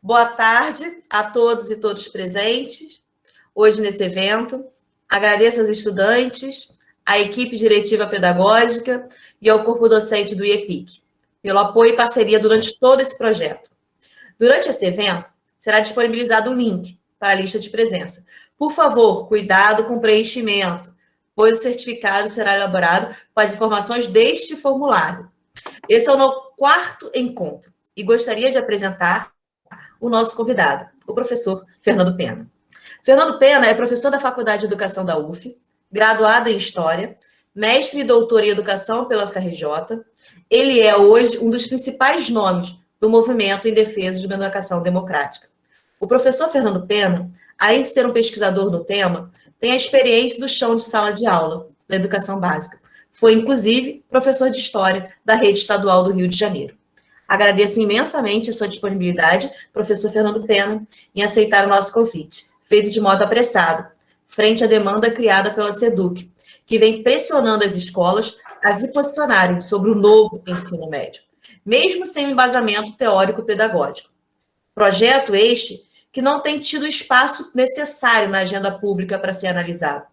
Boa tarde a todos e todas presentes, hoje nesse evento. Agradeço aos estudantes, à equipe diretiva pedagógica e ao corpo docente do IEPIC, pelo apoio e parceria durante todo esse projeto. Durante esse evento, será disponibilizado um link para a lista de presença. Por favor, cuidado com o preenchimento, pois o certificado será elaborado com as informações deste formulário. Esse é o nosso quarto encontro e gostaria de apresentar o nosso convidado, o professor Fernando Pena. Fernando Pena é professor da Faculdade de Educação da UF, graduado em História, mestre e doutor em Educação pela FRJ. Ele é hoje um dos principais nomes do movimento em defesa de uma educação democrática. O professor Fernando Pena, além de ser um pesquisador no tema, tem a experiência do chão de sala de aula da educação básica. Foi, inclusive, professor de História da Rede Estadual do Rio de Janeiro. Agradeço imensamente a sua disponibilidade, professor Fernando Pena, em aceitar o nosso convite, feito de modo apressado, frente à demanda criada pela SEDUC, que vem pressionando as escolas a se posicionarem sobre o novo ensino médio, mesmo sem embasamento teórico-pedagógico. Projeto este que não tem tido o espaço necessário na agenda pública para ser analisado.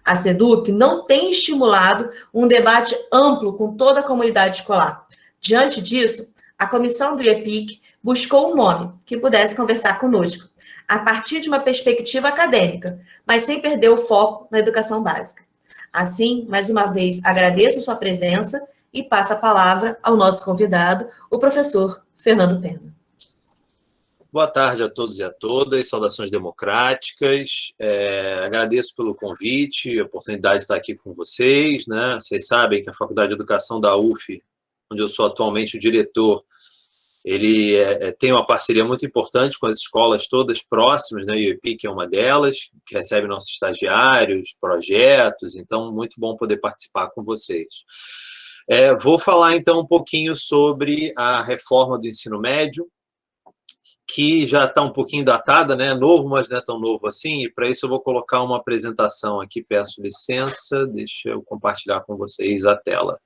A SEDUC não tem estimulado um debate amplo com toda a comunidade escolar. Diante disso, a comissão do IEPIC buscou um nome que pudesse conversar conosco, a partir de uma perspectiva acadêmica, mas sem perder o foco na educação básica. Assim, mais uma vez, agradeço sua presença e passo a palavra ao nosso convidado, o professor Fernando Pena. Boa tarde a todos e a todas, saudações democráticas, agradeço pelo convite, a oportunidade de estar aqui com vocês, né? Vocês sabem que a Faculdade de Educação da UF, onde eu sou atualmente o diretor, ele tem uma parceria muito importante com as escolas todas próximas, né? O IEPIC é uma delas, que recebe nossos estagiários, projetos, então muito bom poder participar com vocês. Vou falar então um pouquinho sobre a reforma do ensino médio, que já está um pouquinho datada, né? Novo, mas não é tão novo assim, e para isso eu vou colocar uma apresentação aqui, peço licença, deixa eu compartilhar com vocês a tela.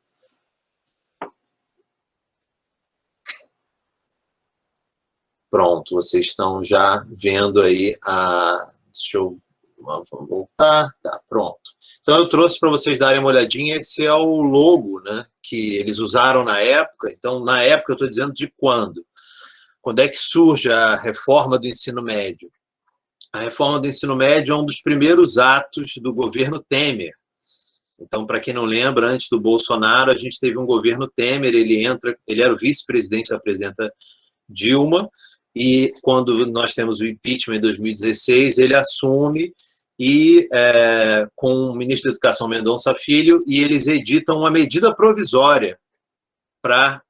Pronto, vocês estão já vendo aí a... Deixa eu... Vamos voltar. Tá, pronto. Então, eu trouxe para vocês darem uma olhadinha, esse é o logo, né, que eles usaram na época. Então, na época, eu estou dizendo de quando. Quando é que surge a reforma do ensino médio? A reforma do ensino médio é um dos primeiros atos do governo Temer. Então, para quem não lembra, antes do Bolsonaro, a gente teve um governo Temer, ele era o vice-presidente da presidenta Dilma, e quando nós temos o impeachment em 2016, ele assume e com o ministro da Educação Mendonça Filho, e eles editam uma medida provisória para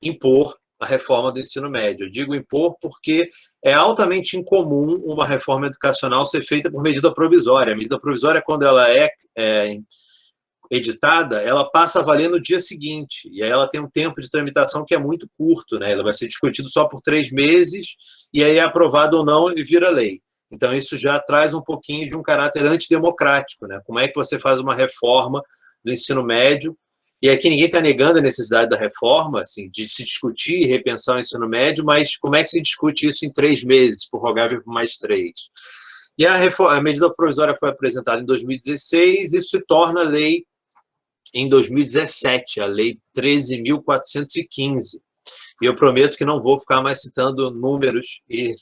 impor a reforma do ensino médio. Eu digo impor porque é altamente incomum uma reforma educacional ser feita por medida provisória. A medida provisória, quando ela é editada, ela passa a valer no dia seguinte, e aí ela tem um tempo de tramitação que é muito curto, né? Ela vai ser discutida só por 3 meses, e aí é aprovado ou não, e vira lei. Então, isso já traz um pouquinho de um caráter antidemocrático, né? Como é que você faz uma reforma do ensino médio? E aqui ninguém está negando a necessidade da reforma, assim, de se discutir e repensar o ensino médio, mas como é que se discute isso em 3 meses, prorrogável por mais 3? E a medida provisória foi apresentada em 2016 e se torna lei em 2017, a Lei 13.415. E eu prometo que não vou ficar mais citando números e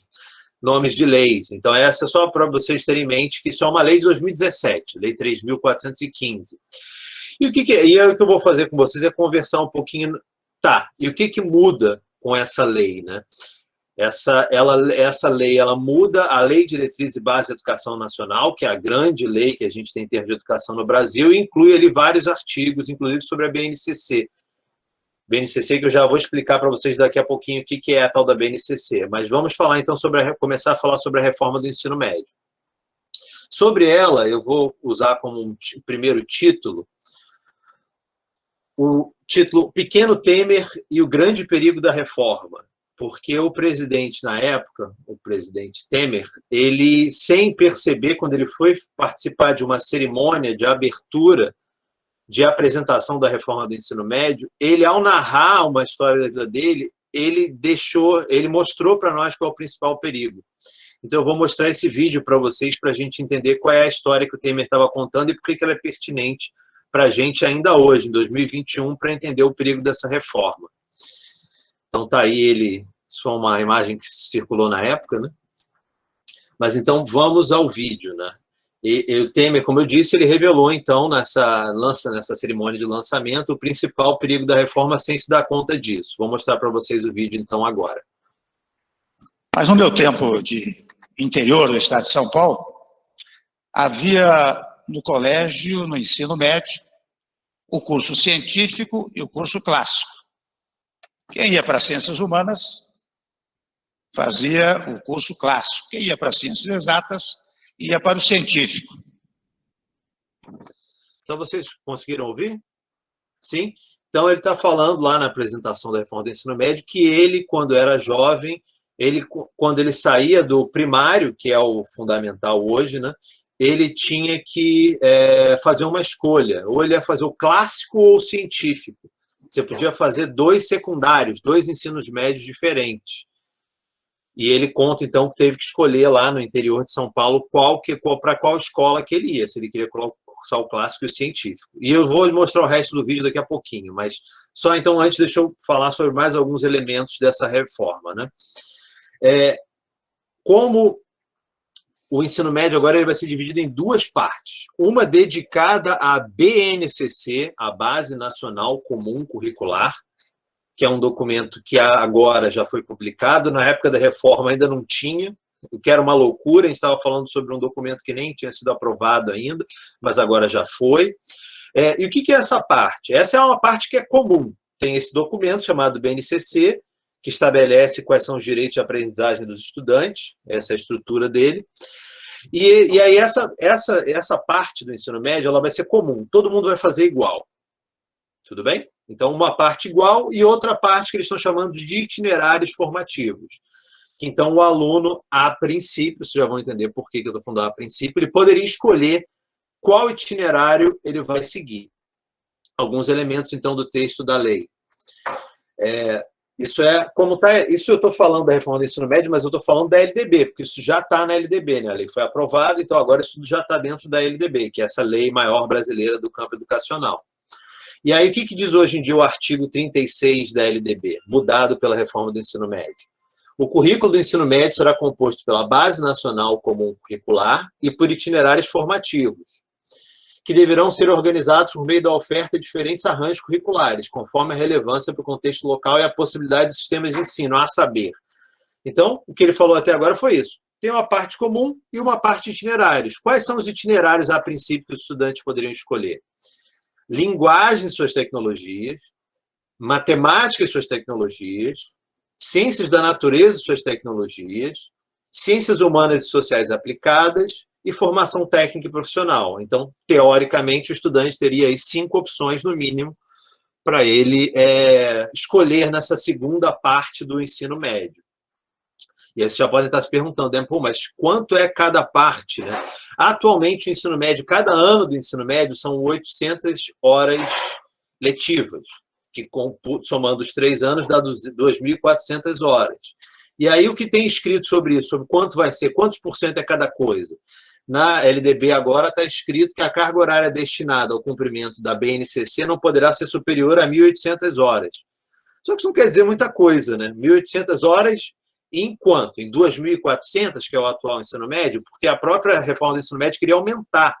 nomes de leis. Então, essa é só para vocês terem em mente que isso é uma lei de 2017, Lei 3.415. E o que eu vou fazer com vocês é conversar um pouquinho... Tá, e o que muda com essa lei, né? Essa lei, ela muda a Lei de Diretriz e Base da Educação Nacional, que é a grande lei que a gente tem em termos de educação no Brasil, e inclui ali vários artigos, inclusive sobre a BNCC. BNCC, que eu já vou explicar para vocês daqui a pouquinho o que é a tal da BNCC. Mas vamos falar então começar a falar sobre a reforma do ensino médio. Sobre ela, eu vou usar como um primeiro título o título Pequeno Temer e o Grande Perigo da Reforma. Porque o presidente, na época, o presidente Temer, ele, sem perceber, quando ele foi participar de uma cerimônia de abertura, de apresentação da reforma do ensino médio, ele, ao narrar uma história da vida dele, ele mostrou para nós qual é o principal perigo. Então, eu vou mostrar esse vídeo para vocês, para a gente entender qual é a história que o Temer estava contando e por que ela é pertinente para a gente ainda hoje, em 2021, para entender o perigo dessa reforma. Então, tá aí isso foi uma imagem que circulou na época, né? Mas, então, vamos ao vídeo, né? E o Temer, como eu disse, ele revelou, então, nessa cerimônia de lançamento, o principal perigo da reforma sem se dar conta disso. Vou mostrar para vocês o vídeo, então, agora. Mas no meu tempo de interior do estado de São Paulo, havia no colégio, no ensino médio, o curso científico e o curso clássico. Quem ia para ciências humanas fazia o curso clássico. Quem ia para ciências exatas ia para o científico. Então, vocês conseguiram ouvir? Sim? Então, ele está falando lá na apresentação da reforma do ensino médio que ele, quando era jovem, quando ele saía do primário, que é o fundamental hoje, né, ele tinha que fazer uma escolha. Ou ele ia fazer o clássico ou o científico. Você podia fazer 2 secundários, 2 ensinos médios diferentes. E ele conta, então, que teve que escolher lá no interior de São Paulo para qual escola que ele ia, se ele queria cursar o clássico e o científico. E eu vou mostrar o resto do vídeo daqui a pouquinho, mas só então antes deixa eu falar sobre mais alguns elementos dessa reforma, né? Como o ensino médio agora ele vai ser dividido em 2 partes. Uma dedicada à BNCC, a Base Nacional Comum Curricular, que é um documento que agora já foi publicado, na época da reforma ainda não tinha, o que era uma loucura, a gente estava falando sobre um documento que nem tinha sido aprovado ainda, mas agora já foi. E o que é essa parte? Essa é uma parte que é comum. Tem esse documento chamado BNCC, que estabelece quais são os direitos de aprendizagem dos estudantes, essa é a estrutura dele. E aí essa parte do ensino médio ela vai ser comum, todo mundo vai fazer igual. Tudo bem? Então, uma parte igual e outra parte que eles estão chamando de itinerários formativos. Que, então, o aluno, a princípio, vocês já vão entender por que eu estou falando a princípio, ele poderia escolher qual itinerário ele vai seguir. Alguns elementos, então, do texto da lei. Isso eu estou falando da reforma do ensino médio, mas eu estou falando da LDB, porque isso já está na LDB, né? A lei foi aprovada, então agora isso tudo já está dentro da LDB, que é essa lei maior brasileira do campo educacional. E aí, o que diz hoje em dia o artigo 36 da LDB, mudado pela reforma do ensino médio? O currículo do ensino médio será composto pela Base Nacional Comum Curricular e por itinerários formativos, que deverão ser organizados por meio da oferta de diferentes arranjos curriculares, conforme a relevância para o contexto local e a possibilidade de sistemas de ensino, a saber. Então, o que ele falou até agora foi isso. Tem uma parte comum e uma parte de itinerários. Quais são os itinerários, a princípio, que os estudantes poderiam escolher? Linguagem e suas tecnologias, matemática e suas tecnologias, ciências da natureza e suas tecnologias, ciências humanas e sociais aplicadas e formação técnica e profissional. Então, teoricamente, o estudante teria aí 5 opções, no mínimo, para ele escolher nessa segunda parte do ensino médio. E aí vocês já podem estar se perguntando, né? Pô, mas quanto é cada parte, né? Atualmente, o ensino médio, cada ano do ensino médio, são 800 horas letivas, que somando os 3 anos dá 2.400 horas. E aí o que tem escrito sobre isso, sobre quanto vai ser, quantos por cento é cada coisa? Na LDB agora está escrito que a carga horária destinada ao cumprimento da BNCC não poderá ser superior a 1.800 horas. Só que isso não quer dizer muita coisa, né? 1.800 horas em quanto? Em 2.400, que é o atual ensino médio, porque a própria reforma do ensino médio queria aumentar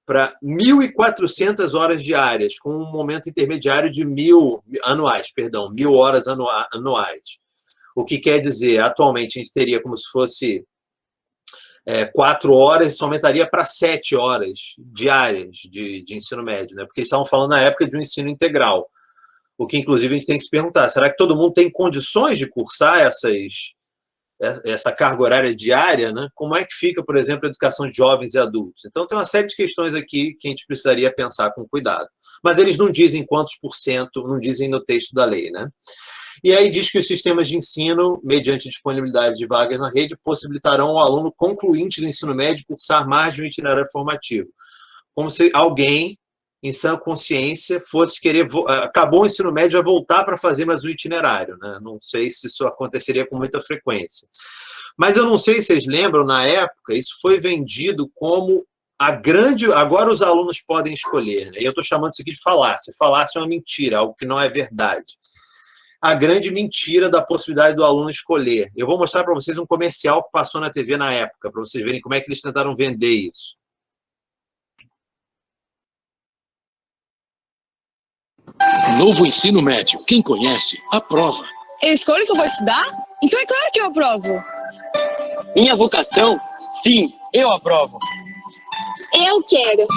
para 1.400 horas diárias, com um momento intermediário de 1.000 horas anuais. O que quer dizer, atualmente, a gente teria como se fosse 4 horas, isso aumentaria para 7 horas diárias de ensino médio, né? Porque eles estavam falando na época de um ensino integral. O que, inclusive, a gente tem que se perguntar, será que todo mundo tem condições de cursar essa carga horária diária, né? Como é que fica, por exemplo, a educação de jovens e adultos? Então, tem uma série de questões aqui que a gente precisaria pensar com cuidado. Mas eles não dizem quantos por cento, não dizem no texto da lei, né? E aí diz que os sistemas de ensino, mediante disponibilidade de vagas na rede, possibilitarão ao aluno concluinte do ensino médio cursar mais de um itinerário formativo. Como se alguém em sã consciência, fosse querer... Acabou o ensino médio, vai voltar para fazer mais um itinerário, né? Não sei se isso aconteceria com muita frequência. Mas eu não sei se vocês lembram, na época, isso foi vendido como a grande... Agora os alunos podem escolher, né? E eu estou chamando isso aqui de falácia. Falácia é uma mentira, algo que não é verdade. A grande mentira da possibilidade do aluno escolher. Eu vou mostrar para vocês um comercial que passou na TV na época, para vocês verem como é que eles tentaram vender isso. Novo ensino médio. Quem conhece, aprova. Eu escolho o que eu vou estudar? Então é claro que eu aprovo. Minha vocação? Sim, eu aprovo. Eu quero.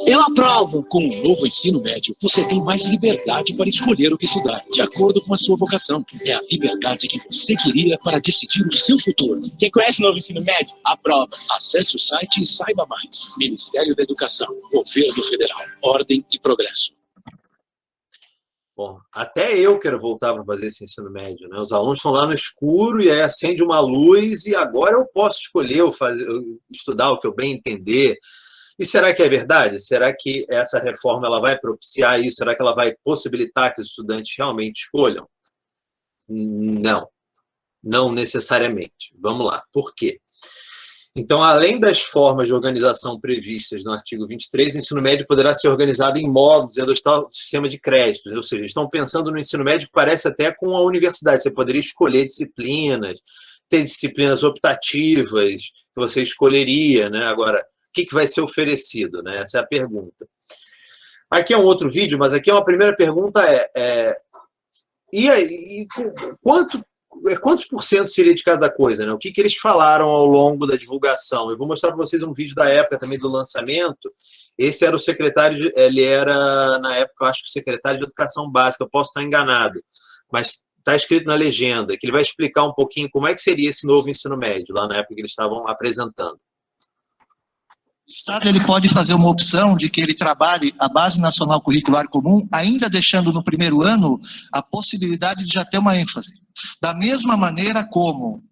Eu aprovo. Com o novo ensino médio, você tem mais liberdade para escolher o que estudar, de acordo com a sua vocação. É a liberdade que você queria para decidir o seu futuro. Quem conhece o novo ensino médio? Aprova. Acesse o site e saiba mais. Ministério da Educação, Governo Federal, Ordem e Progresso. Bom, até eu quero voltar para fazer esse ensino médio, né? Os alunos estão lá no escuro e aí acende uma luz e agora eu posso escolher eu estudar o que eu bem entender. E será que é verdade? Será que essa reforma ela vai propiciar isso? Será que ela vai possibilitar que os estudantes realmente escolham? Não, não necessariamente. Vamos lá, por quê? Então, além das formas de organização previstas no artigo 23, o ensino médio poderá ser organizado em módulos e adotar o sistema de créditos. Ou seja, estão pensando no ensino médio que parece até com a universidade. Você poderia escolher disciplinas, ter disciplinas optativas que você escolheria, né? Agora, o que vai ser oferecido, né? Essa é a pergunta. Aqui é um outro vídeo, mas aqui uma primeira pergunta quantos por cento seria de cada coisa, né? O que eles falaram ao longo da divulgação? Eu vou mostrar para vocês um vídeo da época também do lançamento. Esse era o secretário, ele era, na época, eu acho que o secretário de Educação Básica, eu posso estar enganado, mas está escrito na legenda, que ele vai explicar um pouquinho como é que seria esse novo ensino médio, lá na época que eles estavam apresentando. O Estado ele pode fazer uma opção de que ele trabalhe a Base Nacional Curricular Comum, ainda deixando no primeiro ano a possibilidade de já ter uma ênfase. Da mesma maneira como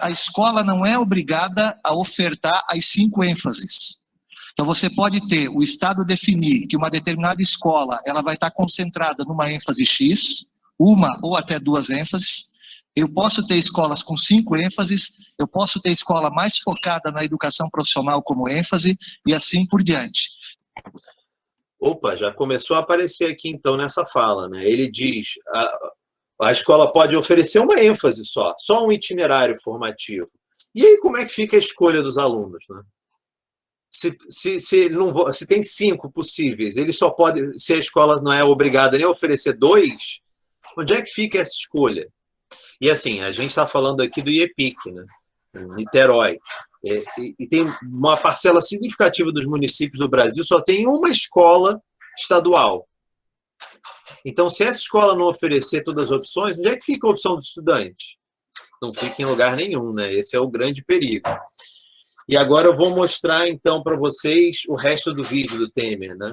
a escola não é obrigada a ofertar as 5 ênfases. Então você pode ter o Estado definir que uma determinada escola ela vai estar concentrada numa ênfase X, uma ou até 2 ênfases. Eu posso ter escolas com 5 ênfases, eu posso ter escola mais focada na educação profissional como ênfase, e assim por diante. Opa, já começou a aparecer aqui então nessa fala, né? Ele diz, a escola pode oferecer uma ênfase só um itinerário formativo. E aí como é que fica a escolha dos alunos, né? Se tem 5 possíveis, ele só pode, se a escola não é obrigada nem a oferecer 2, onde é que fica essa escolha? E assim, a gente está falando aqui do IEPIC, né? Niterói. E tem uma parcela significativa dos municípios do Brasil, só tem uma escola estadual. Então, se essa escola não oferecer todas as opções, onde é que fica a opção do estudante? Não fica em lugar nenhum, né? Esse é o grande perigo. E agora eu vou mostrar, então, para vocês o resto do vídeo do Temer, né?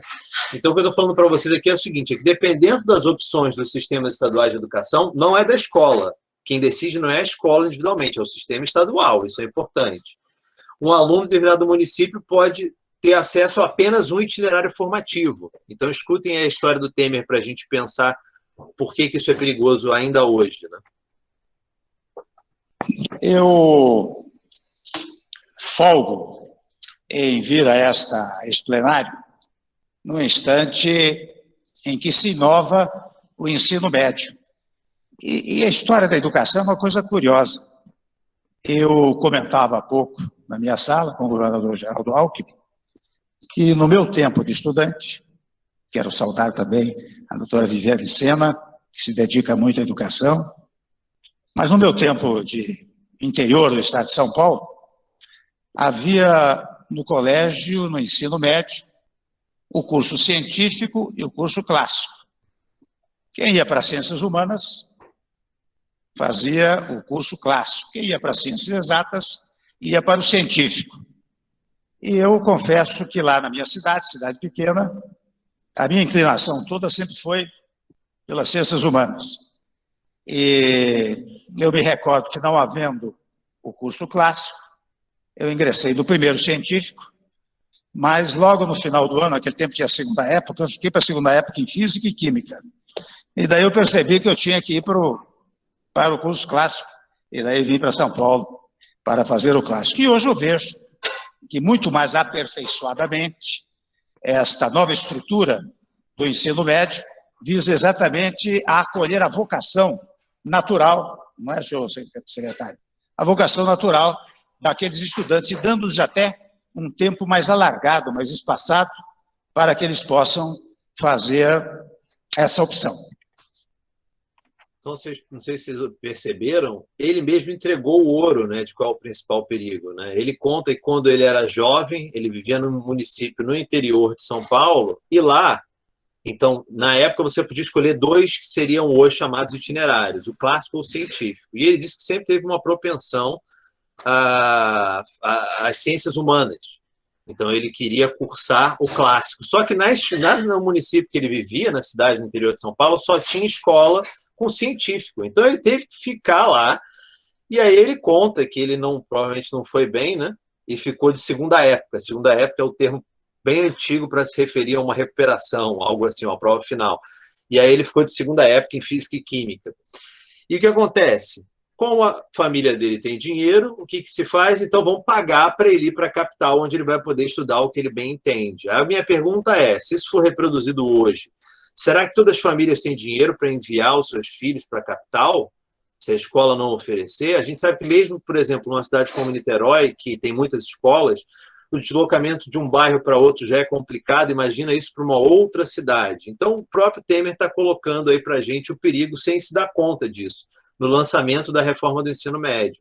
Então, o que eu estou falando para vocês aqui é o seguinte, é que dependendo das opções dos sistemas estaduais de educação, não é da escola. Quem decide não é a escola individualmente, é o sistema estadual, isso é importante. Um aluno de determinado município pode ter acesso a apenas um itinerário formativo. Então, escutem a história do Temer para a gente pensar por que isso é perigoso ainda hoje, né? Eu folgo em vir a este plenário no instante em que se inova o ensino médio. E a história da educação é uma coisa curiosa. Eu comentava há pouco na minha sala com o governador Geraldo Alckmin que no meu tempo de estudante, quero saudar também a doutora Viviane Sena, que se dedica muito à educação, mas no meu tempo de interior do estado de São Paulo, havia no colégio, no ensino médio, o curso científico e o curso clássico. Quem ia para ciências humanas fazia o curso clássico. Quem ia para ciências exatas ia para o científico. E eu confesso que lá na minha cidade pequena, a minha inclinação toda sempre foi pelas ciências humanas. E eu me recordo que, não havendo o curso clássico, eu ingressei no primeiro científico mas logo no final do ano, naquele tempo tinha a segunda época, eu fiquei para a segunda época em Física e Química. E daí eu percebi que eu tinha que ir para o curso clássico, e daí vim para São Paulo para fazer o clássico. E hoje eu vejo que muito mais aperfeiçoadamente esta nova estrutura do ensino médio visa exatamente a acolher a vocação natural, não é, senhor secretário? A vocação natural daqueles estudantes e dando-lhes até um tempo mais alargado, mais espaçado, para que eles possam fazer essa opção. Então, não sei se vocês perceberam, ele mesmo entregou o ouro, né, de qual é o principal perigo, né? Ele conta que quando ele era jovem, ele vivia num município no interior de São Paulo, e lá, então, na época, você podia escolher dois que seriam hoje chamados itinerários, o clássico ou o científico. E ele disse que sempre teve uma propensão às ciências humanas. Então, ele queria cursar o clássico. Só que no município que ele vivia, na cidade do interior de São Paulo, só tinha escola com científico. Então, ele teve que ficar lá. E aí ele conta que ele provavelmente não foi bem, né? E ficou de segunda época. Segunda época é o termo bem antigo para se referir a uma recuperação, algo assim, uma prova final. E aí ele ficou de segunda época em Física e Química. E o que acontece? Como a família dele tem dinheiro, o que se faz? Então vão pagar para ele ir para a capital, onde ele vai poder estudar o que ele bem entende. A minha pergunta é, se isso for reproduzido hoje, será que todas as famílias têm dinheiro para enviar os seus filhos para a capital? Se a escola não oferecer? A gente sabe que mesmo, por exemplo, numa cidade como Niterói, que tem muitas escolas, o deslocamento de um bairro para outro já é complicado, imagina isso para uma outra cidade. Então, o próprio Temer está colocando aí para a gente o perigo sem se dar conta disso, no lançamento da reforma do ensino médio.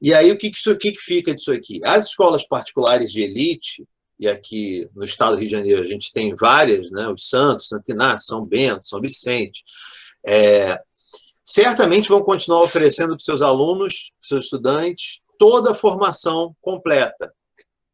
E aí, o que fica disso aqui? As escolas particulares de elite, e aqui no estado do Rio de Janeiro a gente tem várias, né? Os Santos, Santo Inácio, São Bento, São Vicente, certamente vão continuar oferecendo para os seus alunos, para os seus estudantes, toda a formação completa,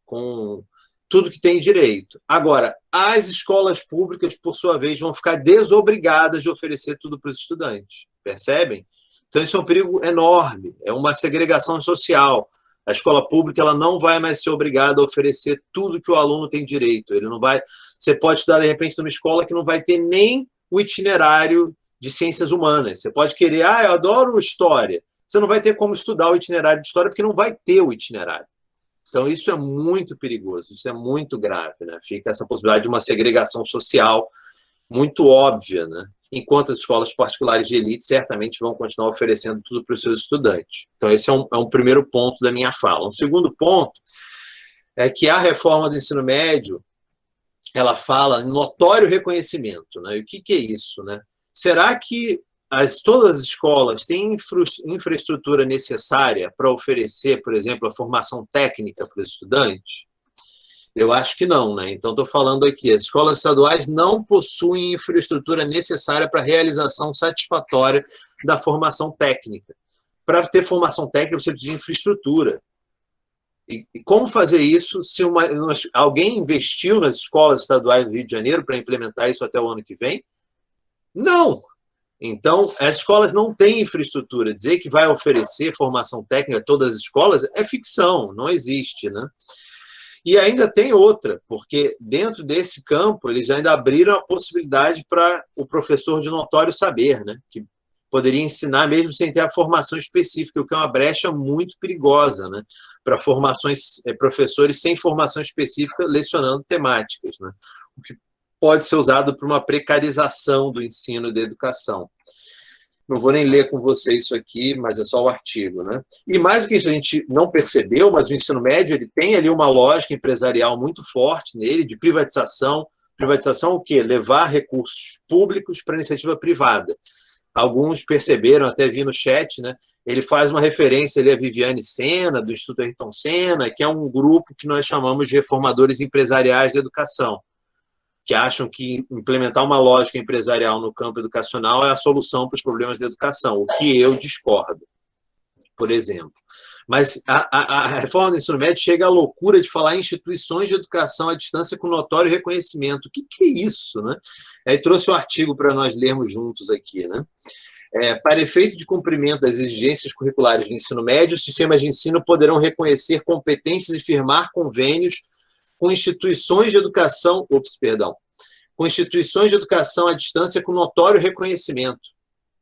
com tudo que tem direito. Agora, as escolas públicas, por sua vez, vão ficar desobrigadas de oferecer tudo para os estudantes, percebem? Então, isso é um perigo enorme, é uma segregação social. A escola pública ela não vai mais ser obrigada a oferecer tudo que o aluno tem direito. Ele não vai. Você pode estudar, de repente, numa escola que não vai ter nem o itinerário de ciências humanas. Você pode querer, eu adoro história. Você não vai ter como estudar o itinerário de história porque não vai ter o itinerário. Então, isso é muito perigoso, isso é muito grave, né? Fica essa possibilidade de uma segregação social muito óbvia, né? Enquanto as escolas particulares de elite certamente vão continuar oferecendo tudo para os seus estudantes. Então, esse é um primeiro ponto da minha fala. Um segundo ponto é que a reforma do ensino médio, ela fala em notório reconhecimento, né? E o que é isso, né? Será que todas as escolas têm infraestrutura necessária para oferecer, por exemplo, a formação técnica para os estudantes? Eu acho que não, né? Então, estou falando aqui, as escolas estaduais não possuem infraestrutura necessária para a realização satisfatória da formação técnica. Para ter formação técnica, você precisa de infraestrutura. E como fazer isso se alguém investiu nas escolas estaduais do Rio de Janeiro para implementar isso até o ano que vem? Não! Então, as escolas não têm infraestrutura. Dizer que vai oferecer formação técnica a todas as escolas é ficção, não existe, né? E ainda tem outra, porque dentro desse campo eles ainda abriram a possibilidade para o professor de notório saber, né? Que poderia ensinar mesmo sem ter a formação específica, o que é uma brecha muito perigosa, né? Para professores sem formação específica lecionando temáticas, né? O que pode ser usado para uma precarização do ensino e da educação. Não vou nem ler com vocês isso aqui, mas é só o artigo, né? E mais do que isso, a gente não percebeu, mas o ensino médio ele tem ali uma lógica empresarial muito forte nele, de privatização. Privatização o quê? Levar recursos públicos para a iniciativa privada. Alguns perceberam, até vi no chat, né? Ele faz uma referência ali a Viviane Senna, do Instituto Ayrton Senna, que é um grupo que nós chamamos de reformadores empresariais da educação, que acham que implementar uma lógica empresarial no campo educacional é a solução para os problemas da educação, o que eu discordo, por exemplo. Mas a reforma do ensino médio chega à loucura de falar em instituições de educação à distância com notório reconhecimento. O que é isso, né? Aí trouxe um artigo para nós lermos juntos aqui, né? Para efeito de cumprimento das exigências curriculares do ensino médio, os sistemas de ensino poderão reconhecer competências e firmar convênios com instituições de educação, com instituições de educação à distância com notório reconhecimento,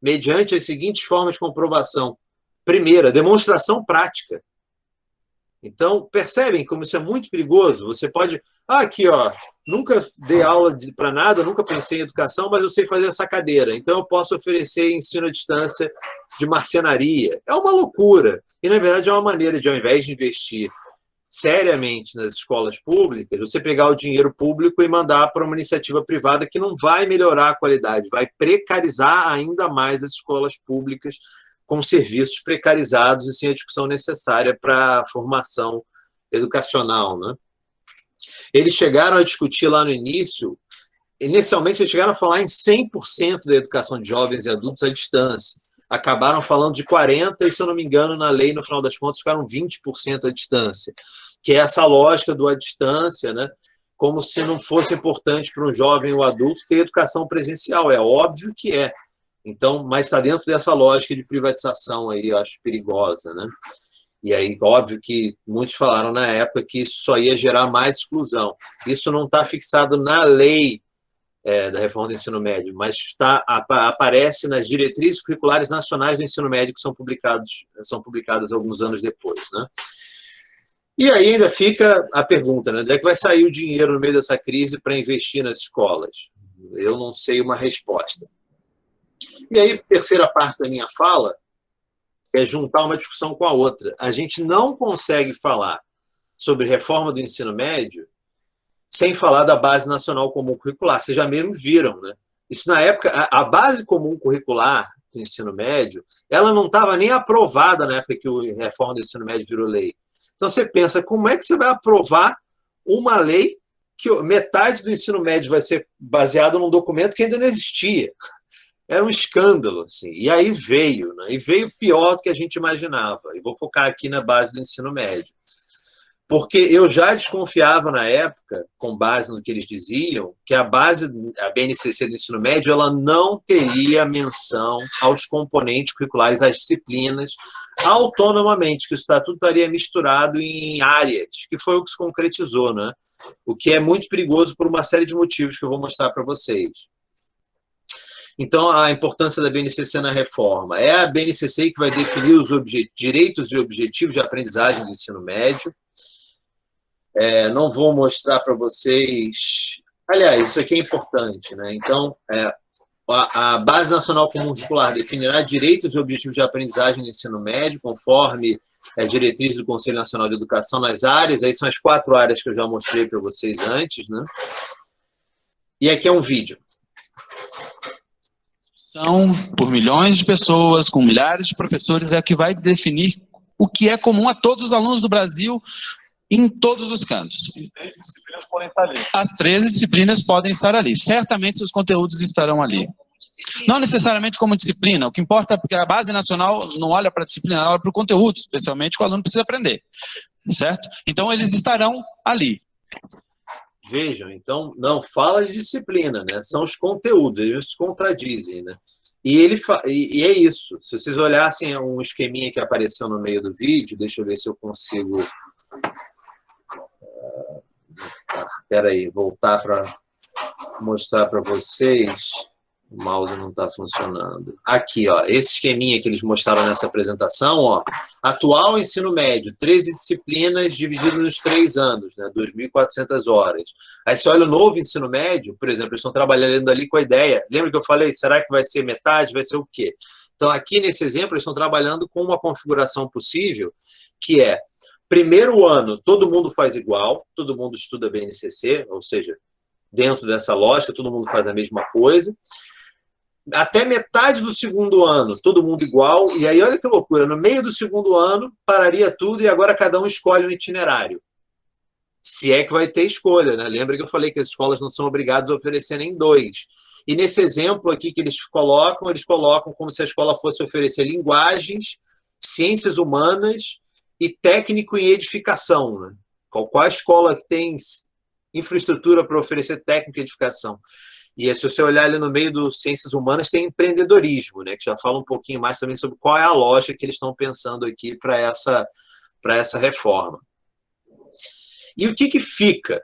mediante as seguintes formas de comprovação. Primeira, demonstração prática. Então, percebem como isso é muito perigoso? Você pode... aqui, ó, nunca dei aula para nada, nunca pensei em educação, mas eu sei fazer essa cadeira. Então, eu posso oferecer ensino à distância de marcenaria. É uma loucura. E, na verdade, é uma maneira de, ao invés de investir seriamente nas escolas públicas, você pegar o dinheiro público e mandar para uma iniciativa privada que não vai melhorar a qualidade, vai precarizar ainda mais as escolas públicas com serviços precarizados e sem a discussão necessária para a formação educacional, né? Eles chegaram a discutir lá no início, inicialmente eles chegaram a falar em 100% da educação de jovens e adultos à distância. Acabaram falando de 40% e, se eu não me engano, na lei, no final das contas, ficaram 20% à distância, que é essa lógica do à distância, né? Como se não fosse importante para um jovem ou adulto ter educação presencial. É óbvio que é. Então, mas está dentro dessa lógica de privatização aí, eu acho perigosa, né? E aí, óbvio que muitos falaram na época que isso só ia gerar mais exclusão. Isso não está fixado na lei da reforma do ensino médio, mas aparece nas diretrizes curriculares nacionais do ensino médio que são publicadas alguns anos depois, né? E aí ainda fica a pergunta, né? Onde é que vai sair o dinheiro no meio dessa crise para investir nas escolas? Eu não sei uma resposta. E aí, terceira parte da minha fala é juntar uma discussão com a outra. A gente não consegue falar sobre reforma do ensino médio sem falar da Base Nacional Comum Curricular. Vocês já mesmo viram, né? Isso na época, a Base Comum Curricular do ensino médio, ela não estava nem aprovada na época que a reforma do ensino médio virou lei. Então você pensa, como é que você vai aprovar uma lei que metade do ensino médio vai ser baseado num documento que ainda não existia? Era um escândalo, assim. E aí veio, né? E veio pior do que a gente imaginava. E vou focar aqui na base do ensino médio. Porque eu já desconfiava na época, com base no que eles diziam, que a BNCC do ensino médio, ela não teria menção aos componentes curriculares, às disciplinas, autonomamente, que o estatuto estaria misturado em áreas, que foi o que se concretizou, né? O que é muito perigoso por uma série de motivos que eu vou mostrar para vocês. Então, a importância da BNCC na reforma. É a BNCC que vai definir os direitos e objetivos de aprendizagem do ensino médio. Não vou mostrar para vocês... Aliás, isso aqui é importante, né? Então, a Base Nacional Comum Curricular definirá direitos e objetivos de aprendizagem no ensino médio, conforme a diretriz do Conselho Nacional de Educação nas áreas. Aí são as 4 áreas que eu já mostrei para vocês antes, né? E aqui é um vídeo. Por milhões de pessoas, com milhares de professores, é o que vai definir o que é comum a todos os alunos do Brasil em todos os cantos. As 13 disciplinas podem estar ali. As 13 disciplinas podem estar ali. Certamente os conteúdos estarão ali. Não necessariamente como disciplina, o que importa é porque a Base Nacional não olha para a disciplina, ela olha para o conteúdo, especialmente que o aluno precisa aprender. Certo? Então eles estarão ali. Vejam, então, não fala de disciplina, né? São os conteúdos, eles se contradizem, né? E é isso. Se vocês olhassem um esqueminha que apareceu no meio do vídeo, deixa eu ver se eu consigo... Espera aí, voltar para mostrar para vocês. O mouse não está funcionando. Aqui, ó, esse esqueminha que eles mostraram nessa apresentação, ó, atual ensino médio, 13 disciplinas dividido nos 3 anos, né, 2.400 horas. Aí você olha o novo ensino médio, por exemplo, eles estão trabalhando ali com a ideia. Lembra que eu falei, será que vai ser metade, vai ser o quê? Então, aqui nesse exemplo, eles estão trabalhando com uma configuração possível, que é, primeiro ano, todo mundo faz igual, todo mundo estuda BNCC, ou seja, dentro dessa lógica, todo mundo faz a mesma coisa. Até metade do segundo ano, todo mundo igual, e aí olha que loucura, no meio do segundo ano, pararia tudo e agora cada um escolhe um itinerário. Se é que vai ter escolha, né? Lembra que eu falei que as escolas não são obrigadas a oferecer nem 2. E nesse exemplo aqui que eles colocam como se a escola fosse oferecer linguagens, ciências humanas e técnico em edificação, né? Qual a escola que tem infraestrutura para oferecer técnico em edificação? E se você olhar ali no meio dos ciências humanas, tem empreendedorismo, né, que já fala um pouquinho mais também sobre qual é a lógica que eles estão pensando aqui para essa reforma. E o que fica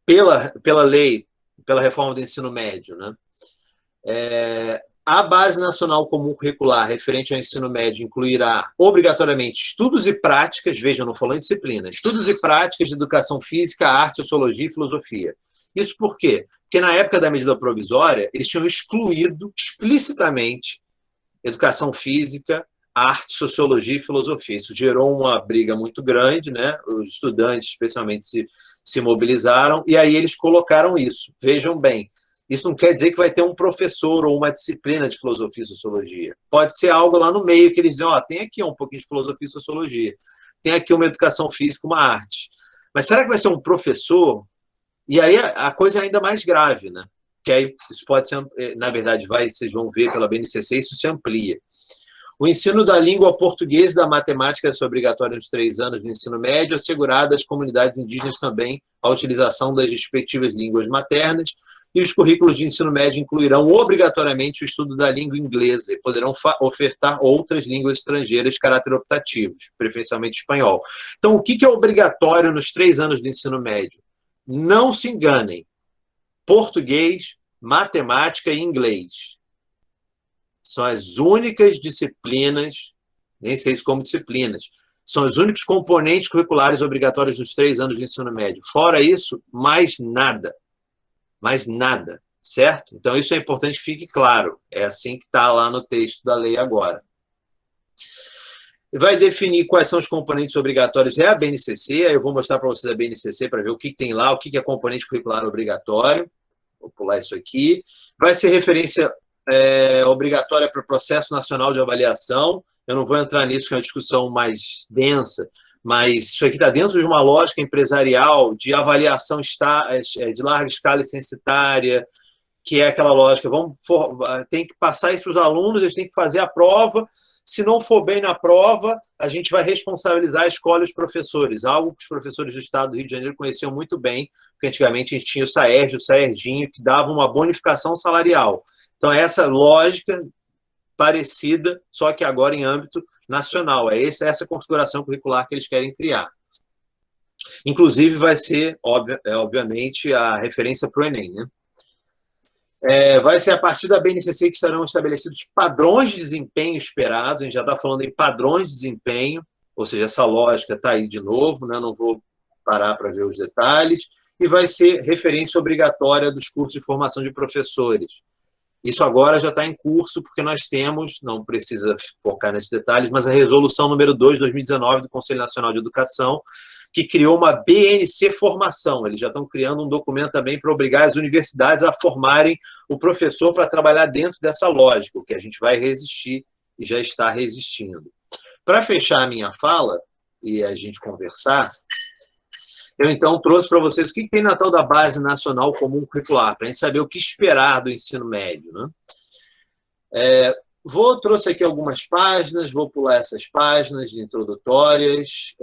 pela lei, pela reforma do ensino médio, né? A Base Nacional Comum Curricular referente ao ensino médio incluirá obrigatoriamente estudos e práticas, veja, não falou em disciplina, estudos e práticas de educação física, arte, sociologia e filosofia. Isso por quê? Porque na época da medida provisória, eles tinham excluído explicitamente educação física, arte, sociologia e filosofia. Isso gerou uma briga muito grande, né? Os estudantes, especialmente, se mobilizaram, e aí eles colocaram isso. Vejam bem, isso não quer dizer que vai ter um professor ou uma disciplina de filosofia e sociologia. Pode ser algo lá no meio que eles dizem, ó, tem aqui um pouquinho de filosofia e sociologia, tem aqui uma educação física, uma arte. Mas será que vai ser um professor? E aí a coisa é ainda mais grave, né? Que aí isso pode ser, na verdade, vocês vão ver pela BNCC, isso se amplia. O ensino da língua portuguesa e da matemática é obrigatório nos 3 anos do ensino médio, assegurado às comunidades indígenas também a utilização das respectivas línguas maternas, e os currículos de ensino médio incluirão obrigatoriamente o estudo da língua inglesa e poderão ofertar outras línguas estrangeiras de caráter optativo, preferencialmente espanhol. Então, o que é obrigatório nos 3 anos do ensino médio? Não se enganem. Português, matemática e inglês. São as únicas disciplinas, nem sei se como disciplinas, são os únicos componentes curriculares obrigatórios nos 3 anos de ensino médio. Fora isso, mais nada. Mais nada, certo? Então, isso é importante que fique claro. É assim que está lá no texto da lei agora. Vai definir quais são os componentes obrigatórios. É a BNCC, aí eu vou mostrar para vocês a BNCC para ver o que tem lá, o que é componente curricular obrigatório. Vou pular isso aqui. Vai ser referência obrigatória para o Processo Nacional de Avaliação. Eu não vou entrar nisso, que é uma discussão mais densa, mas isso aqui está dentro de uma lógica empresarial de avaliação de larga escala licencitária, que é aquela lógica, tem que passar isso para os alunos, eles têm que fazer a prova, se não for bem na prova, a gente vai responsabilizar a escola e os professores, algo que os professores do Estado do Rio de Janeiro conheciam muito bem, porque antigamente a gente tinha o SAERJ, o SAERJinho, que dava uma bonificação salarial. Então, essa lógica parecida, só que agora em âmbito nacional. É essa configuração curricular que eles querem criar. Inclusive, vai ser, obviamente, a referência para o Enem, né? Vai ser a partir da BNCC que estarão estabelecidos padrões de desempenho esperados. A gente já está falando em padrões de desempenho, ou seja, essa lógica está aí de novo, né? Não vou parar para ver os detalhes. E vai ser referência obrigatória dos cursos de formação de professores. Isso agora já está em curso, porque nós temos, não precisa focar nesses detalhes, mas a resolução número 2 de 2019 do Conselho Nacional de Educação, que criou uma BNC Formação. Eles já estão criando um documento também para obrigar as universidades a formarem o professor para trabalhar dentro dessa lógica, o que a gente vai resistir e já está resistindo. Para fechar a minha fala e a gente conversar, eu, então, trouxe para vocês o que tem na tal da Base Nacional Comum Curricular, para a gente saber o que esperar do ensino médio, né? Trouxe aqui algumas páginas, vou pular essas páginas introdutórias,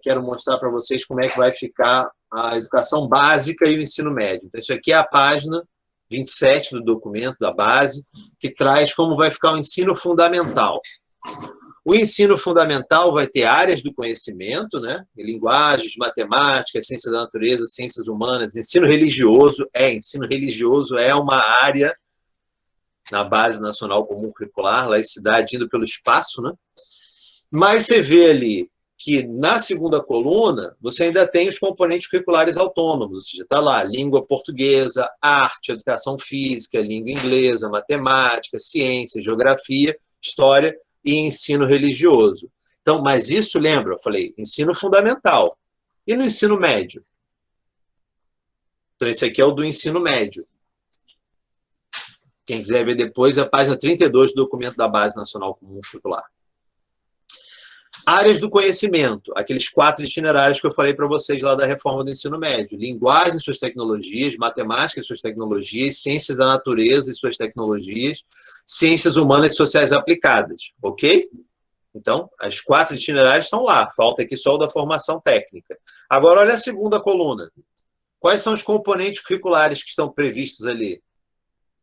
quero mostrar para vocês como é que vai ficar a educação básica e o ensino médio. Então, isso aqui é a página 27 do documento da base, que traz como vai ficar o ensino fundamental. O ensino fundamental vai ter áreas do conhecimento, né? Linguagens, matemática, ciência da natureza, ciências humanas, ensino religioso. Ensino religioso é uma área na Base Nacional Comum Curricular, laicidade indo pelo espaço, né? Mas você vê ali que na segunda coluna você ainda tem os componentes curriculares autônomos, ou seja, está lá língua portuguesa, arte, educação física, língua inglesa, matemática, ciência, geografia, história e ensino religioso. Então, mas isso, lembra, eu falei, ensino fundamental. E no ensino médio? Então, esse aqui é o do ensino médio. Quem quiser ver depois, é a página 32 do documento da Base Nacional Comum Curricular. Áreas do conhecimento, aqueles 4 itinerários que eu falei para vocês lá da reforma do ensino médio. Linguagem e suas tecnologias, matemática e suas tecnologias, ciências da natureza e suas tecnologias, ciências humanas e sociais aplicadas, ok? Então, as 4 itinerários estão lá, falta aqui só o da formação técnica. Agora, olha a segunda coluna. Quais são os componentes curriculares que estão previstos ali?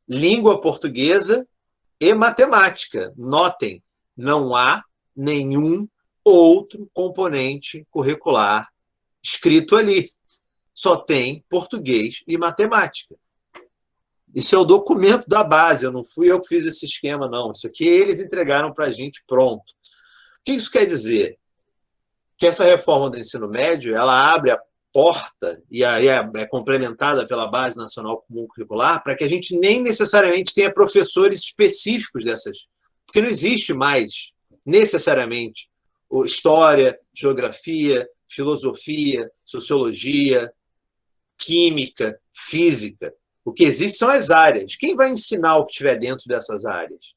Língua portuguesa e matemática. Notem, não há nenhum outro componente curricular escrito ali. Só tem português e matemática. Isso é o documento da base, não fui eu que fiz esse esquema, não. Isso aqui eles entregaram para a gente pronto. O que isso quer dizer? Que essa reforma do ensino médio, ela abre a porta, e aí é complementada pela Base Nacional Comum Curricular, para que a gente nem necessariamente tenha professores específicos dessas, porque não existe mais, necessariamente, história, geografia, filosofia, sociologia, química, física. O que existe são as áreas. Quem vai ensinar o que estiver dentro dessas áreas?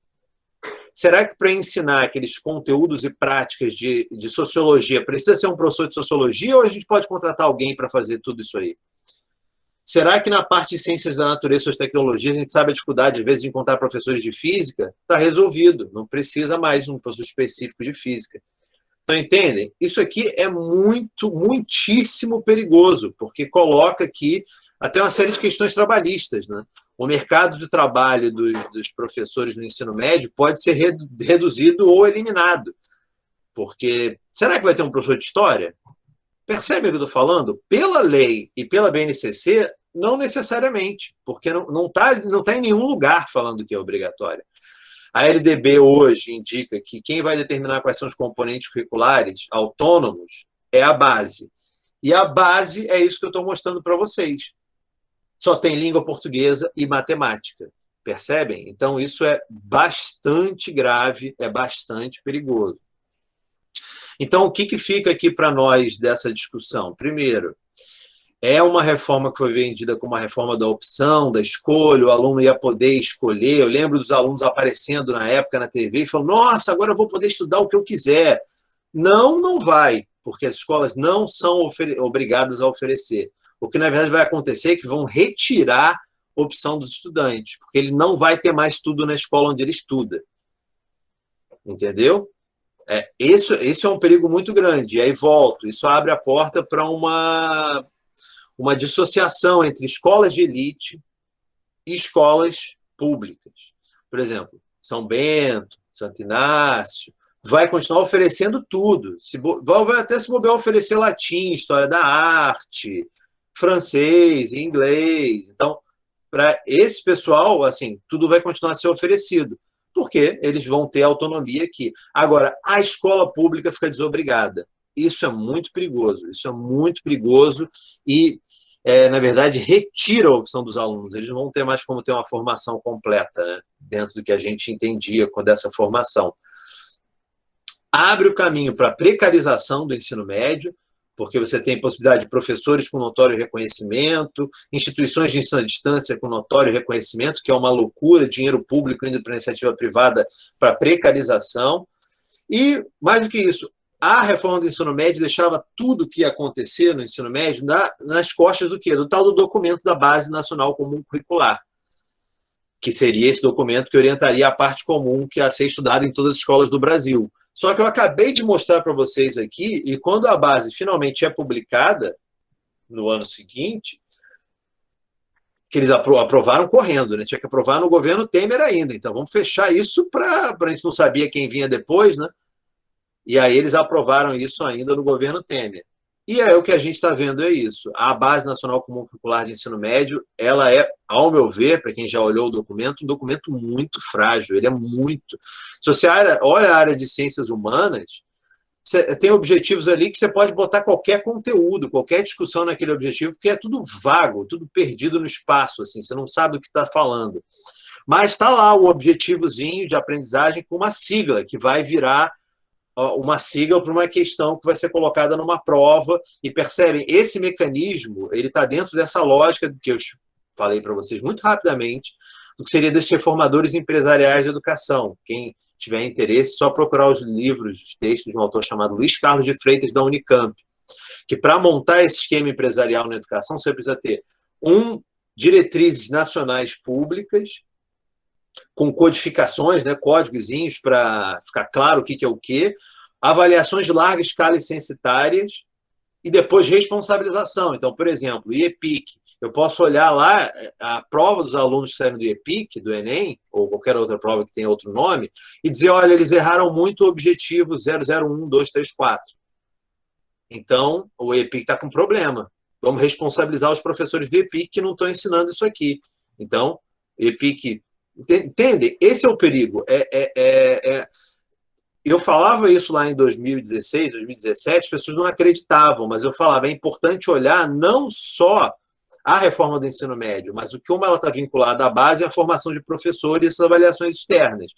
Será que para ensinar aqueles conteúdos e práticas de sociologia precisa ser um professor de sociologia ou a gente pode contratar alguém para fazer tudo isso aí? Será que na parte de ciências da natureza e suas tecnologias a gente sabe a dificuldade, às vezes, de encontrar professores de física? Está resolvido, não precisa mais de um professor específico de física. Então, entendem? Isso aqui é muitíssimo perigoso, porque coloca aqui até uma série de questões trabalhistas, né? O mercado de trabalho dos professores no ensino médio pode ser reduzido ou eliminado. Porque, será que vai ter um professor de história? Percebe o que eu estou falando? Pela lei e pela BNCC, não necessariamente, porque não tá em nenhum lugar falando que é obrigatório. A LDB hoje indica que quem vai determinar quais são os componentes curriculares autônomos é a base. E a base é isso que eu estou mostrando para vocês. Só tem língua portuguesa e matemática. Percebem? Então, isso é bastante grave, é bastante perigoso. Então, o que fica aqui para nós dessa discussão? Primeiro, é uma reforma que foi vendida como uma reforma da opção, da escolha, o aluno ia poder escolher. Eu lembro dos alunos aparecendo na época na TV e falando, nossa, agora eu vou poder estudar o que eu quiser. Não vai, porque as escolas não são obrigadas a oferecer. O que, na verdade, vai acontecer é que vão retirar a opção dos estudantes, porque ele não vai ter mais estudo na escola onde ele estuda. Entendeu? Esse é um perigo muito grande. E aí volto, isso abre a porta para uma dissociação entre escolas de elite e escolas públicas. Por exemplo, São Bento, Santo Inácio, vai continuar oferecendo tudo. Vai até se bobear oferecer latim, história da arte, francês, inglês. Então, para esse pessoal, assim, tudo vai continuar a ser oferecido, porque eles vão ter autonomia aqui. Agora, a escola pública fica desobrigada. Isso é muito perigoso. Isso é muito perigoso e, na verdade, retira a opção dos alunos. Eles não vão ter mais como ter uma formação completa, né, dentro do que a gente entendia com essa formação. Abre o caminho para a precarização do ensino médio, porque você tem possibilidade de professores com notório reconhecimento, instituições de ensino à distância com notório reconhecimento, que é uma loucura, dinheiro público indo para a iniciativa privada para precarização. E, mais do que isso, a reforma do ensino médio deixava tudo que ia acontecer no ensino médio nas costas do quê? Do tal do documento da Base Nacional Comum Curricular, que seria esse documento que orientaria a parte comum que ia ser estudada em todas as escolas do Brasil. Só que eu acabei de mostrar para vocês aqui, e quando a base finalmente é publicada, no ano seguinte, que eles aprovaram correndo, né? Tinha que aprovar no governo Temer ainda. Então, vamos fechar isso para a gente não sabia quem vinha depois, né? E aí eles aprovaram isso ainda no governo Temer. E aí o que a gente está vendo é isso. A Base Nacional Comum Curricular de Ensino Médio, ela é, ao meu ver, para quem já olhou o documento, um documento muito frágil. Ele é muito... Se você olha a área de ciências humanas, você tem objetivos ali que você pode botar qualquer conteúdo, qualquer discussão naquele objetivo, porque é tudo vago, tudo perdido no espaço, assim, você não sabe do que está falando. Mas está lá o objetivozinho de aprendizagem com uma sigla, que vai virar uma sigla para uma questão que vai ser colocada numa prova, e percebem, esse mecanismo, ele está dentro dessa lógica que eu falei para vocês muito rapidamente, do que seria desses reformadores empresariais de educação. Quem tiver interesse, só procurar os livros, os textos de um autor chamado Luiz Carlos de Freitas, da Unicamp, que para montar esse esquema empresarial na educação, você precisa ter diretrizes nacionais públicas, com codificações, né, códigozinhos para ficar claro o que é o quê, avaliações de larga escala e censitárias, e depois responsabilização. Então, por exemplo, o IEPIC, Eu posso olhar lá a prova dos alunos que saíram do EPIC, do Enem, ou qualquer outra prova que tenha outro nome, e dizer, olha, eles erraram muito o objetivo 001, 2, 3, 4. Então, o EPIC está com problema. Vamos responsabilizar os professores do EPIC que não estão ensinando isso aqui. Então, EPIC... Entende? Esse é o perigo. Eu falava isso lá em 2016, 2017, as pessoas não acreditavam, mas eu falava, é importante olhar não só a reforma do ensino médio, mas como ela está vinculada à base e à formação de professores e essas avaliações externas.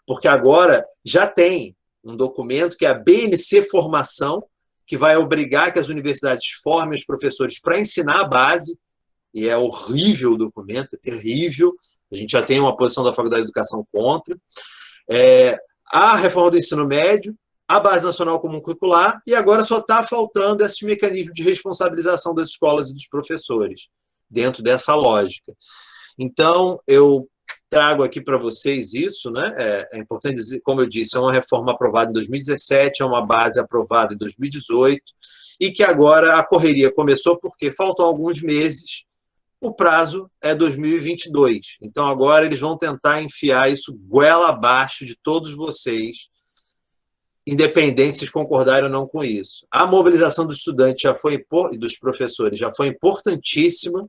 Porque agora já tem um documento que é a BNC Formação, que vai obrigar que as universidades formem os professores para ensinar a base, e é horrível o documento, é terrível, a gente já tem uma posição da Faculdade de Educação contra. A reforma do ensino médio, a Base Nacional Comum Curricular, e agora só está faltando esse mecanismo de responsabilização das escolas e dos professores, dentro dessa lógica. Então, eu trago aqui para vocês isso, né? É importante dizer, como eu disse, é uma reforma aprovada em 2017, é uma base aprovada em 2018, e que agora a correria começou porque faltam alguns meses, o prazo é 2022. Então, agora eles vão tentar enfiar isso goela abaixo de todos vocês, independente se vocês concordarem ou não com isso. A mobilização dos estudantes e dos professores já foi importantíssima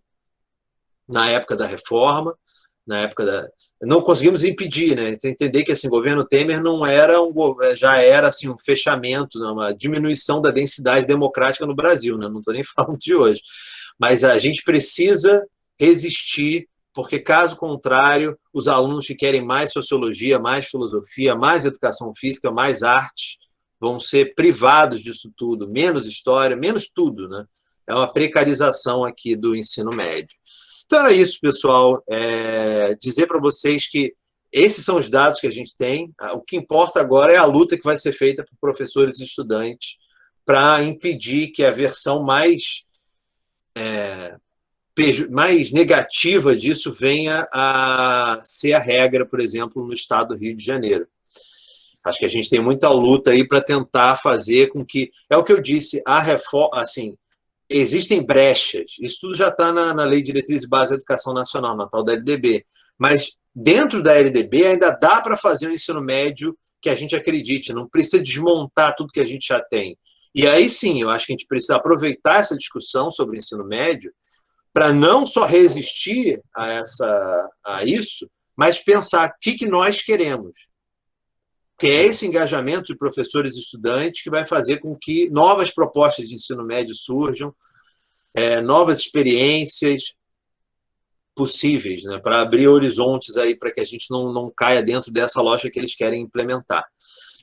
na época da reforma, não conseguimos impedir, né? Entender que assim, o governo Temer não era já era assim, um fechamento, uma diminuição da densidade democrática no Brasil, né? Não estou nem falando de hoje. Mas a gente precisa resistir, porque caso contrário, os alunos que querem mais sociologia, mais filosofia, mais educação física, mais arte, vão ser privados disso tudo, menos história, menos tudo, né? É uma precarização aqui do ensino médio. Então era isso, pessoal. Dizer para vocês que esses são os dados que a gente tem. O que importa agora é a luta que vai ser feita por professores e estudantes para impedir que a versão mais negativa disso venha a ser a regra, por exemplo, no estado do Rio de Janeiro. Acho que a gente tem muita luta aí para tentar fazer com que... É o que eu disse, a reforma... Assim, existem brechas, isso tudo já está na Lei de Diretriz e Base da Educação Nacional, na tal da LDB, mas dentro da LDB ainda dá para fazer um ensino médio que a gente acredite, não precisa desmontar tudo que a gente já tem. E aí sim, eu acho que a gente precisa aproveitar essa discussão sobre o ensino médio para não só resistir a isso, mas pensar o que nós queremos. Que é esse engajamento de professores e estudantes que vai fazer com que novas propostas de ensino médio surjam, novas experiências possíveis, né, para abrir horizontes aí para que a gente não caia dentro dessa lógica que eles querem implementar.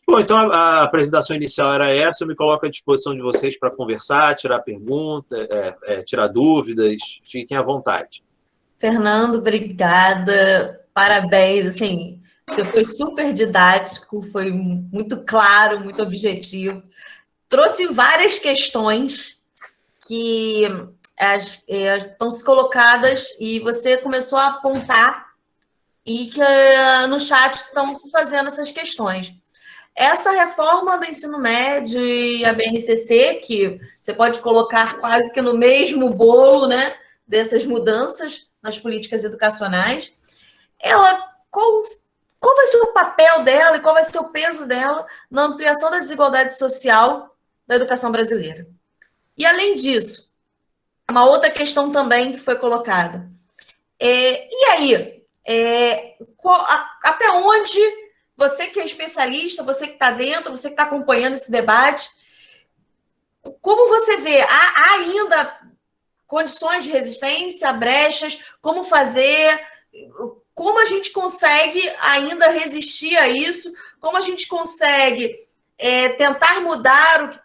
Bom, então a apresentação inicial era essa, eu me coloco à disposição de vocês para conversar, tirar perguntas, tirar dúvidas, fiquem à vontade. Fernando, obrigada, parabéns, assim... Você foi super didático, foi muito claro, muito objetivo. Trouxe várias questões que estão se colocadas e você começou a apontar e que no chat estão se fazendo essas questões. Essa reforma do ensino médio e a BNCC, que você pode colocar quase que no mesmo bolo, né, dessas mudanças nas políticas educacionais, qual vai ser o papel dela e qual vai ser o peso dela na ampliação da desigualdade social da educação brasileira? E, além disso, uma outra questão também que foi colocada. E aí? Até onde você que é especialista, você que está dentro, você que está acompanhando esse debate, como você vê? Há ainda condições de resistência, brechas, como fazer... Como a gente consegue ainda resistir a isso? Como a gente consegue tentar mudar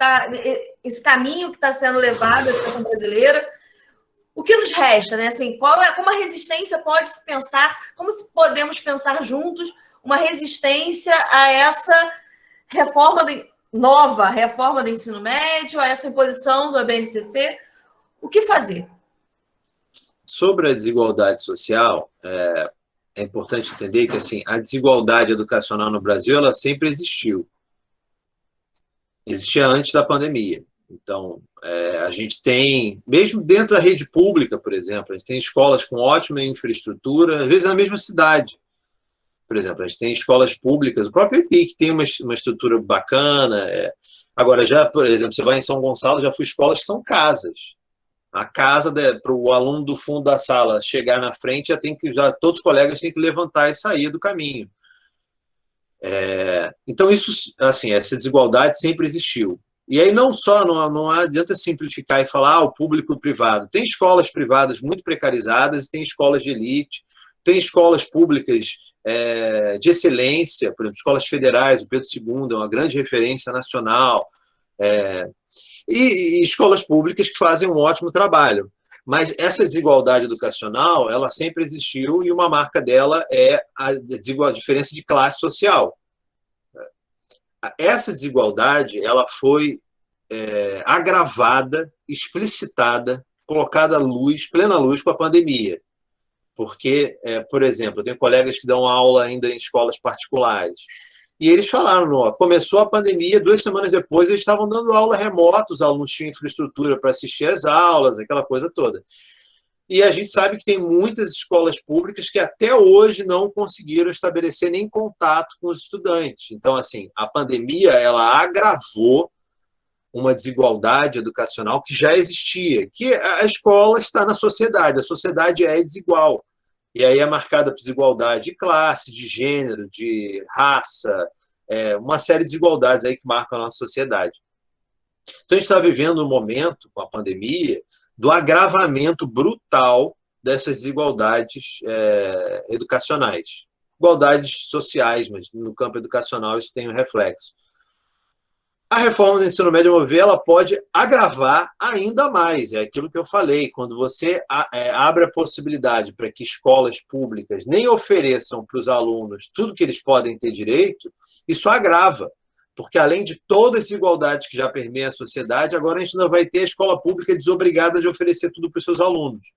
esse caminho que está sendo levado à educação brasileira? O que nos resta, né? Assim, como a resistência pode se pensar? Como podemos pensar juntos uma resistência a essa nova reforma do ensino médio, a essa imposição do BNCC? O que fazer? Sobre a desigualdade social, é importante entender que assim, a desigualdade educacional no Brasil ela sempre existiu. Existia antes da pandemia. Então, a gente tem, mesmo dentro da rede pública, por exemplo, a gente tem escolas com ótima infraestrutura, às vezes na mesma cidade. Por exemplo, a gente tem escolas públicas, o próprio EPIC tem uma estrutura bacana. Agora, já, por exemplo, você vai em São Gonçalo, já fui escolas que são casas. A casa, para o aluno do fundo da sala chegar na frente, todos os colegas têm que levantar e sair do caminho. Então, isso, assim, essa desigualdade sempre existiu. E aí não adianta simplificar e falar o público e o privado. Tem escolas privadas muito precarizadas e tem escolas de elite, tem escolas públicas de excelência, por exemplo, escolas federais, o Pedro II é uma grande referência nacional, e escolas públicas que fazem um ótimo trabalho. Mas essa desigualdade educacional, ela sempre existiu e uma marca dela é a diferença de classe social. Essa desigualdade ela foi agravada, explicitada, colocada à luz, plena luz com a pandemia. Porque, por exemplo, eu tenho colegas que dão aula ainda em escolas particulares, e eles falaram, começou a pandemia, 2 semanas depois eles estavam dando aula remota, os alunos tinham infraestrutura para assistir às aulas, aquela coisa toda. E a gente sabe que tem muitas escolas públicas que até hoje não conseguiram estabelecer nem contato com os estudantes. Então, assim, a pandemia ela agravou uma desigualdade educacional que já existia, que a escola está na sociedade, a sociedade é desigual. E aí é marcada por desigualdade de classe, de gênero, de raça, uma série de desigualdades aí que marcam a nossa sociedade. Então, a gente está vivendo um momento, com a pandemia, do agravamento brutal dessas desigualdades educacionais. Igualdades sociais, mas no campo educacional isso tem um reflexo. A reforma do ensino médio, a meu ver, ela pode agravar ainda mais. É aquilo que eu falei, quando você abre a possibilidade para que escolas públicas nem ofereçam para os alunos tudo que eles podem ter direito, isso agrava. Porque além de todas as desigualdades que já permeiam a sociedade, agora a gente não vai ter a escola pública desobrigada de oferecer tudo para os seus alunos.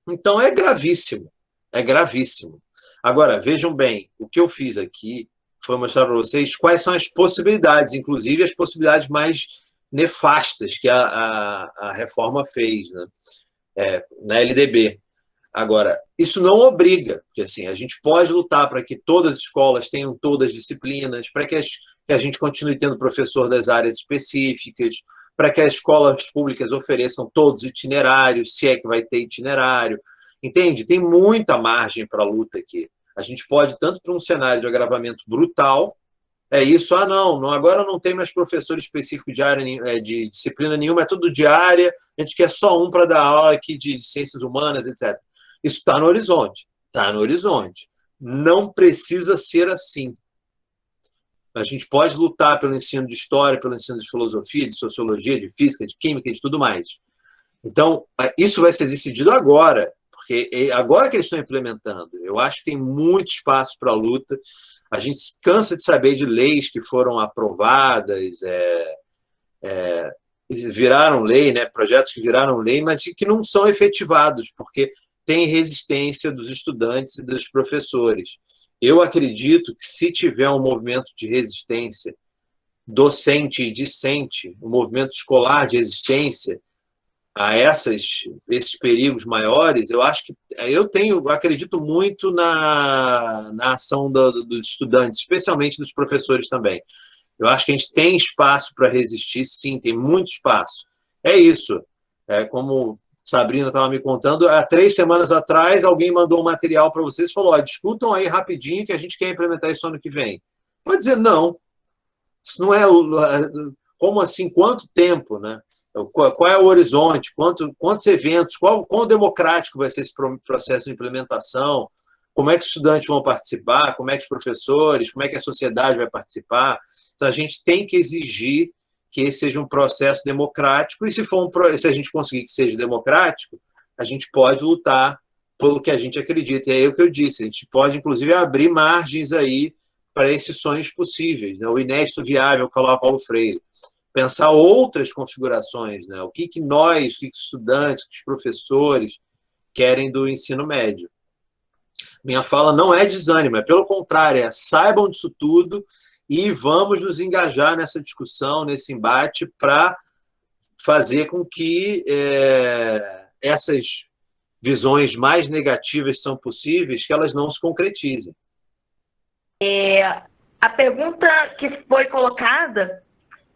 Então é gravíssimo, é gravíssimo. Agora, vejam bem, o que eu fiz aqui foi mostrar para vocês quais são as possibilidades, inclusive as possibilidades mais nefastas que a reforma fez, né? Na LDB. Agora, isso não obriga, porque assim, a gente pode lutar para que todas as escolas tenham todas as disciplinas, para que a gente continue tendo professor das áreas específicas, para que as escolas públicas ofereçam todos os itinerários, se é que vai ter itinerário. Entende? Tem muita margem para a luta aqui. A gente pode, tanto para um cenário de agravamento brutal, não, agora não tem mais professor específico de área, de disciplina nenhuma, é tudo de área, a gente quer só um para dar aula aqui de ciências humanas, etc. Isso está no horizonte, está no horizonte. Não precisa ser assim. A gente pode lutar pelo ensino de história, pelo ensino de filosofia, de sociologia, de física, de química, de tudo mais. Então, isso vai ser decidido agora, porque agora que eles estão implementando. Eu acho que tem muito espaço para a luta. A gente cansa de saber de leis que foram aprovadas, viraram lei, né, projetos que viraram lei, mas que não são efetivados, porque tem resistência dos estudantes e dos professores. Eu acredito que se tiver um movimento de resistência docente e discente, um movimento escolar de resistência a esses perigos maiores, eu acho que eu acredito muito na ação dos estudantes, especialmente dos professores também. Eu acho que a gente tem espaço para resistir, sim, tem muito espaço. É isso. Como Sabrina estava me contando, há 3 semanas atrás, alguém mandou um material para vocês e falou, discutam aí rapidinho que a gente quer implementar isso ano que vem. Pode dizer, não. Isso não é... Como assim? Quanto tempo, né? Qual é o horizonte? Quantos eventos? Quão democrático vai ser esse processo de implementação? Como é que os estudantes vão participar? Como é que os professores? Como é que a sociedade vai participar? Então, a gente tem que exigir que esse seja um processo democrático, e se a gente conseguir que seja democrático, a gente pode lutar pelo que a gente acredita. E é o que eu disse, a gente pode, inclusive, abrir margens aí para esses sonhos possíveis, né? O inédito viável, que falava Paulo Freire. Pensar outras configurações, né? O que nós, o que os estudantes, o que os professores querem do ensino médio. Minha fala não é desânimo, pelo contrário, saibam disso tudo e vamos nos engajar nessa discussão, nesse embate, para fazer com que essas visões mais negativas que são possíveis, que elas não se concretizem. A pergunta que foi colocada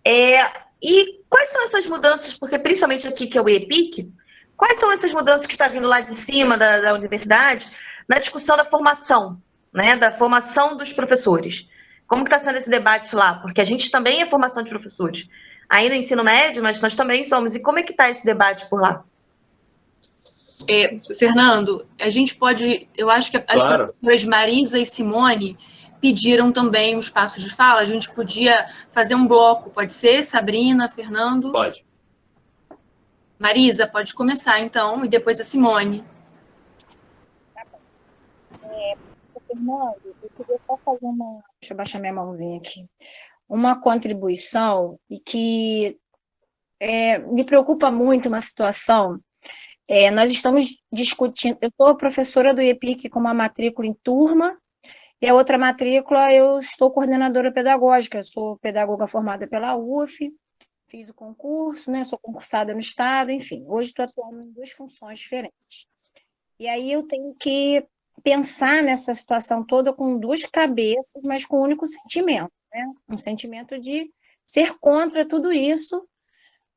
e quais são essas mudanças, porque principalmente aqui que é o EPIC, quais são essas mudanças que está vindo lá de cima da universidade na discussão da formação, né, da formação dos professores? Como que está sendo esse debate lá? Porque a gente também é formação de professores. Aí no ensino médio, mas nós também somos. E como é que está esse debate por lá? Fernando, a gente pode... Eu acho que as professoras Marisa e Simone pediram também um espaço de fala. A gente podia fazer um bloco, pode ser? Sabrina, Fernando? Pode. Marisa, pode começar, então, e depois a Simone. Tá bom. Fernando, eu queria só fazer uma... Deixa eu baixar minha mãozinha aqui. Uma contribuição e que me preocupa muito uma situação. Nós estamos discutindo... Eu sou professora do EPIC com uma matrícula em turma, e a outra matrícula eu estou coordenadora pedagógica. Eu sou pedagoga formada pela UF, fiz o concurso, né? Sou concursada no Estado, enfim. Hoje estou atuando em 2 funções diferentes. E aí eu tenho que pensar nessa situação toda com 2 cabeças, mas com um único sentimento, né? Um sentimento de ser contra tudo isso,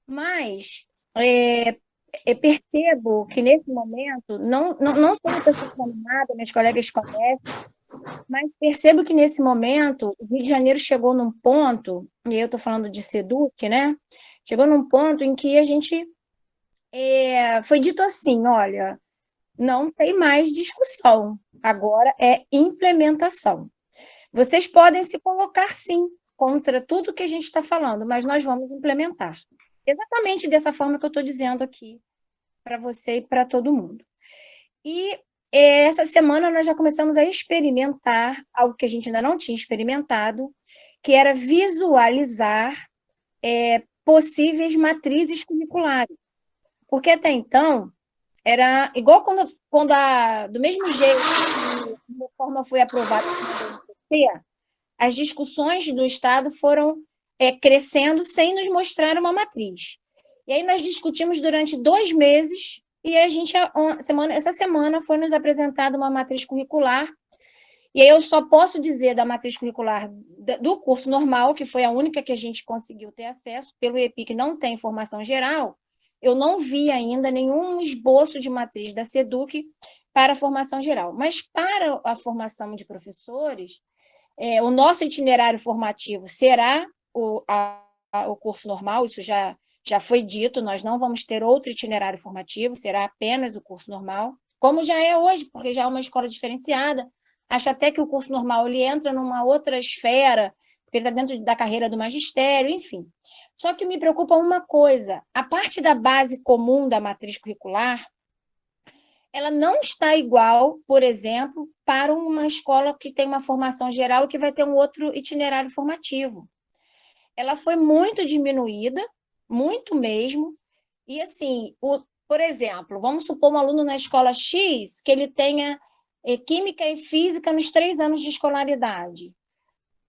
mas percebo que nesse momento, não sou uma pessoa formada, minhas colegas conhecem, mas percebo que nesse momento o Rio de Janeiro chegou num ponto, e eu estou falando de SEDUC, né? Chegou num ponto em que a gente foi dito assim, olha, não tem mais discussão, agora é implementação. Vocês podem se colocar, sim, contra tudo que a gente está falando, mas nós vamos implementar. Exatamente dessa forma que eu estou dizendo aqui para você e para todo mundo. E essa semana nós já começamos a experimentar algo que a gente ainda não tinha experimentado, que era visualizar possíveis matrizes curriculares. Porque até então, era igual quando do mesmo jeito que a reforma foi aprovada no MPC, as discussões do Estado foram crescendo sem nos mostrar uma matriz. E aí nós discutimos durante 2 meses e a gente, essa semana foi nos apresentada uma matriz curricular, e aí eu só posso dizer da matriz curricular do curso normal, que foi a única que a gente conseguiu ter acesso, pelo EPIC não tem formação geral, eu não vi ainda nenhum esboço de matriz da SEDUC para a formação geral. Mas para a formação de professores, o nosso itinerário formativo será o curso normal, isso já foi dito, nós não vamos ter outro itinerário formativo, será apenas o curso normal, como já é hoje, porque já é uma escola diferenciada. Acho até que o curso normal ele entra numa outra esfera, porque ele está dentro da carreira do magistério, enfim. Só que me preocupa uma coisa, a parte da base comum da matriz curricular, ela não está igual, por exemplo, para uma escola que tem uma formação geral e que vai ter um outro itinerário formativo. Ela foi muito diminuída, muito mesmo, e assim, por exemplo, vamos supor um aluno na escola X que ele tenha química e física nos 3 anos de escolaridade.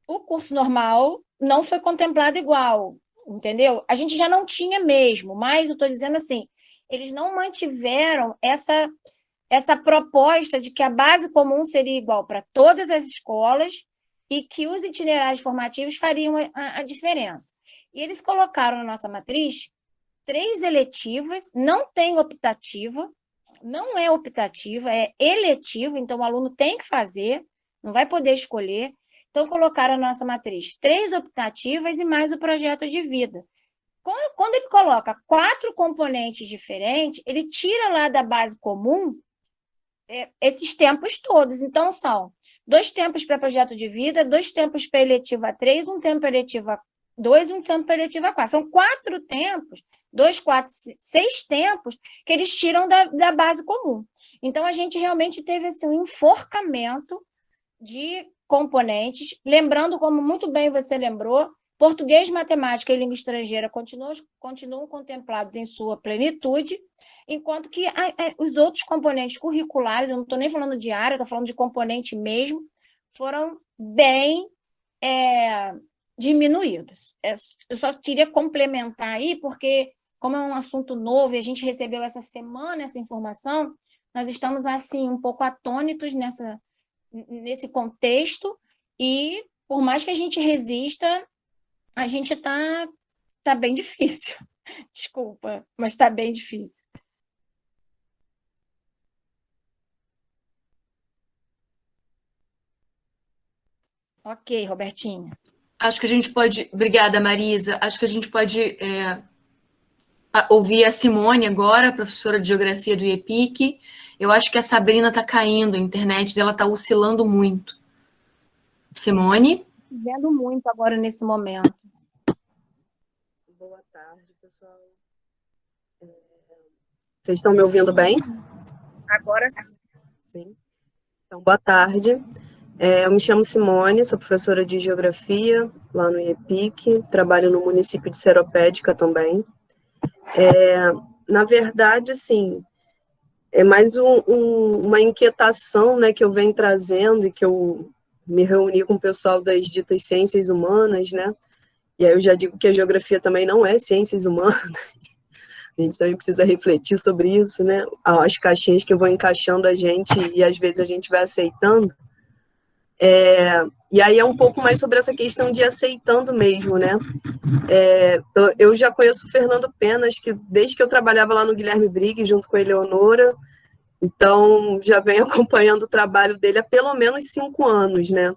O curso normal não foi contemplado igual, entendeu? A gente já não tinha mesmo, mas eu estou dizendo assim, eles não mantiveram essa proposta de que a base comum seria igual para todas as escolas e que os itinerários formativos fariam a diferença. E eles colocaram na nossa matriz 3 eletivas, não tem optativa, não é optativa, é eletiva, então o aluno tem que fazer, não vai poder escolher. Então, colocaram na nossa matriz 3 optativas e mais o projeto de vida. Quando ele coloca 4 componentes diferentes, ele tira lá da base comum esses tempos todos. Então, são 2 tempos para projeto de vida, 2 tempos para eletiva 3, 1 tempo para eletiva 2 e 1 tempo para eletiva 4. São 4 tempos, 2, 4, 6 tempos que eles tiram da base comum. Então, a gente realmente teve assim, um enforcamento de componentes, lembrando, como muito bem você lembrou, português, matemática e língua estrangeira continuam contemplados em sua plenitude, enquanto que os outros componentes curriculares, eu não estou nem falando de área, estou falando de componente mesmo, foram bem diminuídos. Eu só queria complementar aí, porque como é um assunto novo e a gente recebeu essa semana essa informação, nós estamos, assim, um pouco atônitos nesse contexto e, por mais que a gente resista, a gente tá bem difícil. Desculpa, mas tá bem difícil. Ok, Robertinha. Acho que a gente pode... Obrigada, Marisa. Acho que a gente pode ouvir a Simone agora, professora de Geografia do IEPIC. Eu acho que a Sabrina está caindo, a internet dela está oscilando muito. Simone? Vendo muito agora nesse momento. Boa tarde, pessoal. Vocês estão me ouvindo bem? Agora sim. Sim. Então, boa tarde. Eu me chamo Simone, sou professora de Geografia lá no IEPIC, trabalho no município de Seropédica também. Na verdade, assim, é mais uma inquietação, né, que eu venho trazendo e que eu me reuni com o pessoal das ditas ciências humanas, né, e aí eu já digo que a geografia também não é ciências humanas, a gente também precisa refletir sobre isso, né, as caixinhas que vão encaixando a gente e às vezes a gente vai aceitando. E aí é um pouco mais sobre essa questão de aceitando mesmo, né? Eu já conheço o Fernando Penas, que desde que eu trabalhava lá no Guilherme Briggs, junto com a Eleonora, então já venho acompanhando o trabalho dele há pelo menos 5 anos, né?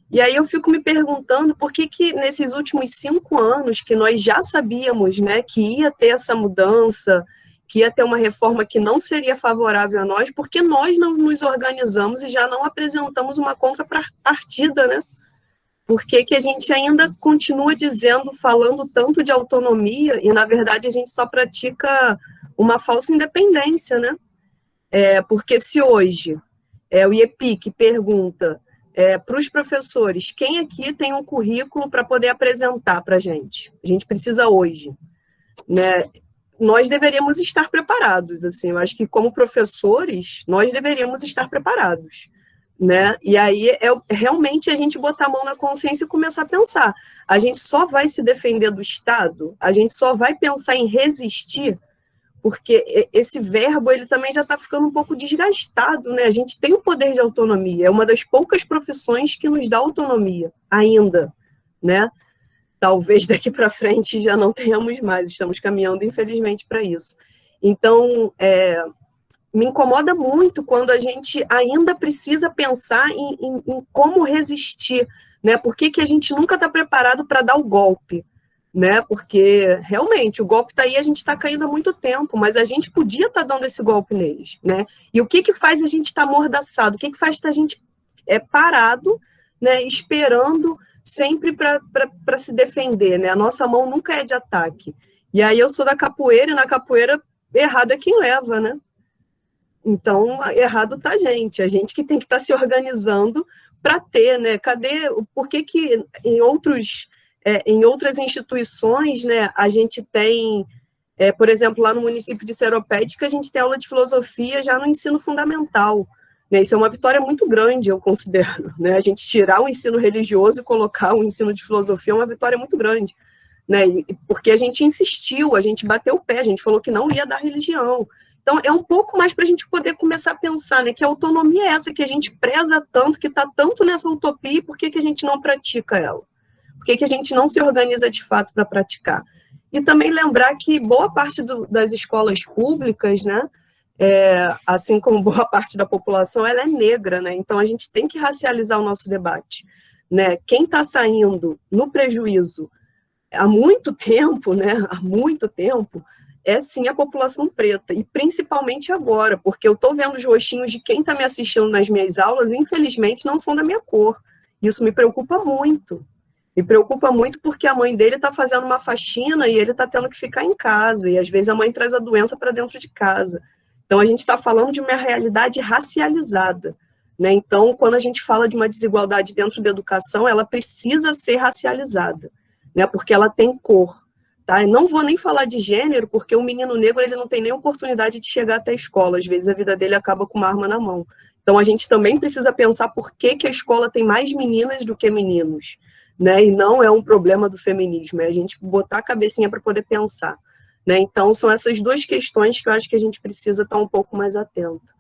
E aí eu fico me perguntando por que nesses últimos 5 anos, que nós já sabíamos, né, que ia ter essa mudança, que ia ter uma reforma que não seria favorável a nós, porque nós não nos organizamos e já não apresentamos uma contrapartida, né? Por que a gente ainda continua falando tanto de autonomia e, na verdade, a gente só pratica uma falsa independência, né? Porque se hoje o IEPIC pergunta para os professores quem aqui tem um currículo para poder apresentar para a gente precisa hoje, né? Nós deveríamos estar preparados, assim, eu acho que como professores, nós deveríamos estar preparados, né? E aí realmente a gente botar a mão na consciência e começar a pensar, a gente só vai se defender do Estado, a gente só vai pensar em resistir, porque esse verbo, ele também já está ficando um pouco desgastado, né? A gente tem o poder de autonomia, é uma das poucas profissões que nos dá autonomia, ainda, né? Talvez daqui para frente já não tenhamos mais, estamos caminhando, infelizmente, para isso. Então, me incomoda muito quando a gente ainda precisa pensar em como resistir, né? Por que a gente nunca está preparado para dar o golpe, né? Porque, realmente, o golpe está aí, a gente está caindo há muito tempo, mas a gente podia estar dando esse golpe neles, né? E o que faz a gente estar amordaçado? O que faz a gente parado, né, esperando sempre para se defender, né? A nossa mão nunca é de ataque. E aí eu sou da capoeira, e na capoeira errado é quem leva, né? Então, errado tá a gente que tem que estar se organizando para ter, né? Por que em outras instituições, né, a gente tem, por exemplo, lá no município de Seropédica, a gente tem aula de filosofia já no ensino fundamental, né? Isso é uma vitória muito grande, eu considero, né? A gente tirar o ensino religioso e colocar o ensino de filosofia é uma vitória muito grande, né? Porque a gente insistiu, a gente bateu o pé, a gente falou que não ia dar religião. Então, é um pouco mais para a gente poder começar a pensar, né, que a autonomia é essa que a gente preza tanto, que está tanto nessa utopia, e por que a gente não pratica ela? Por que a gente não se organiza de fato para praticar? E também lembrar que boa parte das escolas públicas, né, assim como boa parte da população, ela é negra, né? Então a gente tem que racializar o nosso debate, né? Quem está saindo no prejuízo há muito tempo, né? Há muito tempo, é sim a população preta, e principalmente agora, porque eu estou vendo os rostinhos de quem está me assistindo nas minhas aulas, e infelizmente não são da minha cor. Isso me preocupa muito. Me preocupa muito porque a mãe dele está fazendo uma faxina e ele está tendo que ficar em casa, e às vezes a mãe traz a doença para dentro de casa. Então, a gente está falando de uma realidade racializada, né? Então, quando a gente fala de uma desigualdade dentro da educação, ela precisa ser racializada, né? Porque ela tem cor, tá? Eu não vou nem falar de gênero, porque o menino negro ele não tem nem oportunidade de chegar até a escola, às vezes a vida dele acaba com uma arma na mão. Então, a gente também precisa pensar por que a escola tem mais meninas do que meninos, né? E não é um problema do feminismo, é a gente botar a cabecinha para poder pensar, né? Então, são essas duas questões que eu acho que a gente precisa estar um pouco mais atento.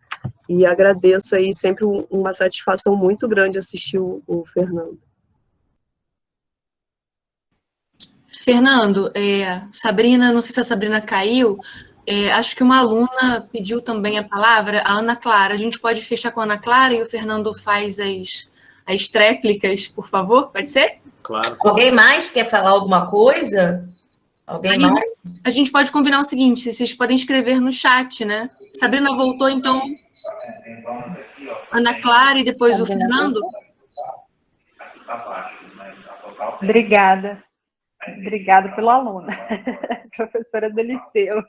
E agradeço aí, sempre uma satisfação muito grande assistir o Fernando. Fernando, Sabrina, não sei se a Sabrina caiu, acho que uma aluna pediu também a palavra, a Ana Clara. A gente pode fechar com a Ana Clara e o Fernando faz as tréplicas, por favor? Pode ser? Claro. Alguém mais quer falar alguma coisa? Alguém mais? A gente pode combinar o seguinte, vocês podem escrever no chat, né? Sabrina voltou, então... Ana Clara e depois o Fernando? Obrigada. Obrigada pelo aluno. Professora Deliceu.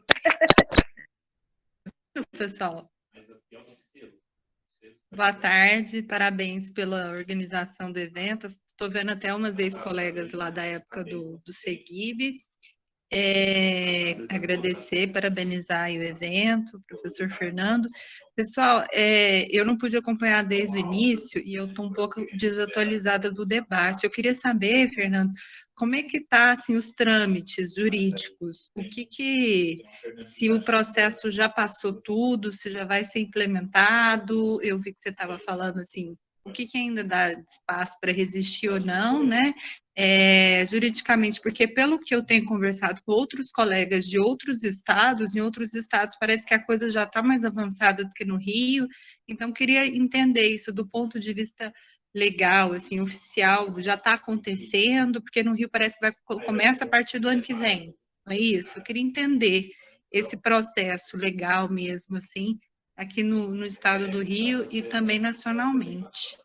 Pessoal, boa tarde, parabéns pela organização do evento. Estou vendo até umas ex-colegas lá da época do Seguib. Agradecer, parabenizar aí o evento, professor Fernando. Pessoal, eu não pude acompanhar desde o início e eu estou um pouco desatualizada do debate. Eu queria saber, Fernando, como é que está assim, os trâmites jurídicos? Se o processo já passou tudo, se já vai ser implementado? Eu vi que você estava falando assim, o que ainda dá espaço para resistir ou não, né? Juridicamente, porque pelo que eu tenho conversado com outros colegas de outros estados, em outros estados parece que a coisa já está mais avançada do que no Rio, então queria entender isso do ponto de vista legal, assim, oficial, já está acontecendo, porque no Rio parece que começa a partir do ano que vem, não é isso? Eu queria entender esse processo legal mesmo, assim, aqui no estado do Rio e também nacionalmente.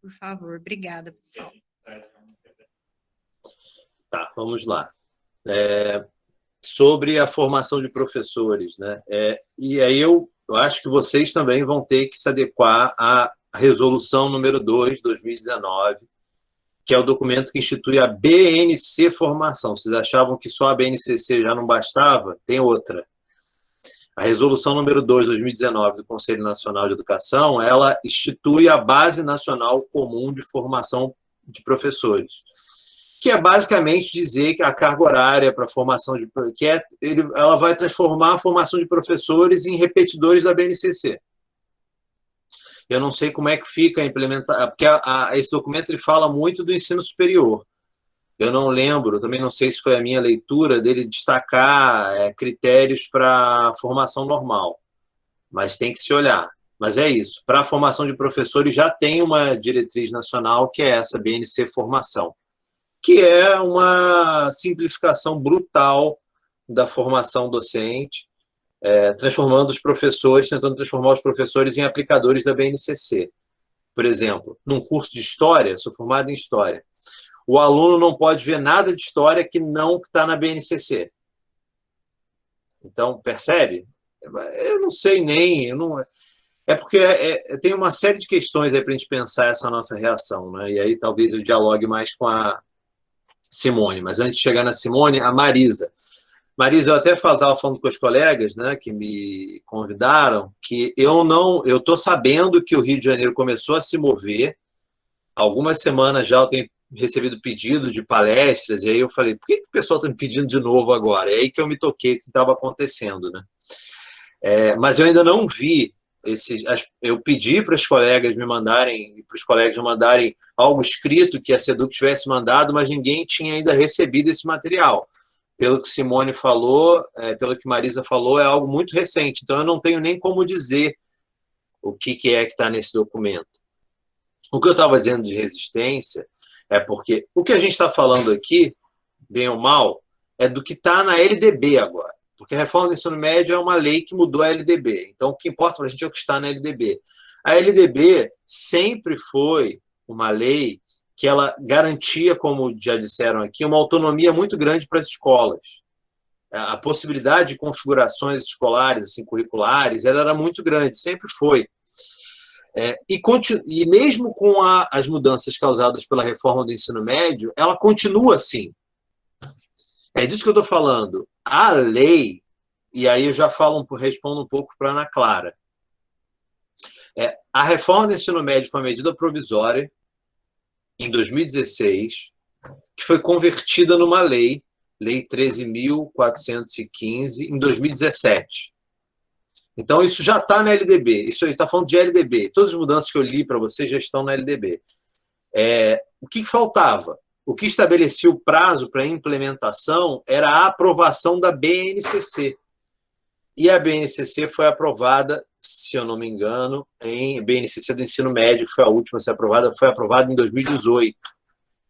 Por favor, obrigada, pessoal. Tá, vamos lá. Sobre a formação de professores, né? E aí eu acho que vocês também vão ter que se adequar à resolução número 2, 2019, que é o documento que institui a BNC Formação. Vocês achavam que só a BNCC já não bastava? Tem outra. A resolução número 2, 2019, do Conselho Nacional de Educação, ela institui a Base Nacional Comum de Formação de Professores, que é basicamente dizer que a carga horária para a formação ela vai transformar a formação de professores em repetidores da BNCC. Eu não sei como é que fica a implementação, porque esse documento ele fala muito do ensino superior. Eu não lembro, também não sei se foi a minha leitura dele destacar critérios para a formação normal, mas tem que se olhar. Mas é isso, para a formação de professores já tem uma diretriz nacional que é essa, BNC Formação, que é uma simplificação brutal da formação docente, tentando transformar os professores em aplicadores da BNCC. Por exemplo, num curso de História, sou formado em História, o aluno não pode ver nada de História que não está na BNCC. Então, percebe? Eu não sei nem... porque tem uma série de questões aí para a gente pensar essa nossa reação, né? E aí talvez eu dialogue mais com a Simone, mas antes de chegar na Simone, a Marisa. Marisa, eu até estava falando com os colegas, né, que me convidaram, que eu estou sabendo que o Rio de Janeiro começou a se mover. Algumas semanas já eu tenho recebido pedidos de palestras, e aí eu falei, por que o pessoal está me pedindo de novo agora? É aí que eu me toquei o que estava acontecendo, né? Mas eu ainda não vi eu pedi para os colegas me mandarem, algo escrito que a SEDUC tivesse mandado, mas ninguém tinha ainda recebido esse material. Pelo que Simone falou, pelo que Marisa falou, é algo muito recente, então eu não tenho nem como dizer o que é que está nesse documento. O que eu estava dizendo de resistência é porque o que a gente está falando aqui, bem ou mal, é do que está na LDB agora. Porque a reforma do ensino médio é uma lei que mudou a LDB. Então, o que importa para a gente é o que está na LDB. A LDB sempre foi uma lei que ela garantia, como já disseram aqui, uma autonomia muito grande para as escolas. A possibilidade de configurações escolares, assim, curriculares, ela era muito grande, sempre foi. E mesmo com as mudanças causadas pela reforma do ensino médio, ela continua assim. É disso que eu estou falando. A lei, e aí eu já respondo um pouco para a Ana Clara. A reforma do ensino médio foi uma medida provisória em 2016, que foi convertida numa lei, Lei 13.415, em 2017. Então, isso já está na LDB. Isso está falando de LDB. Todas as mudanças que eu li para vocês já estão na LDB. O que faltava? O que estabelecia o prazo para a implementação era a aprovação da BNCC. E a BNCC foi aprovada, se eu não me engano, em BNCC do ensino médio, que foi a última a ser aprovada, foi aprovada em 2018,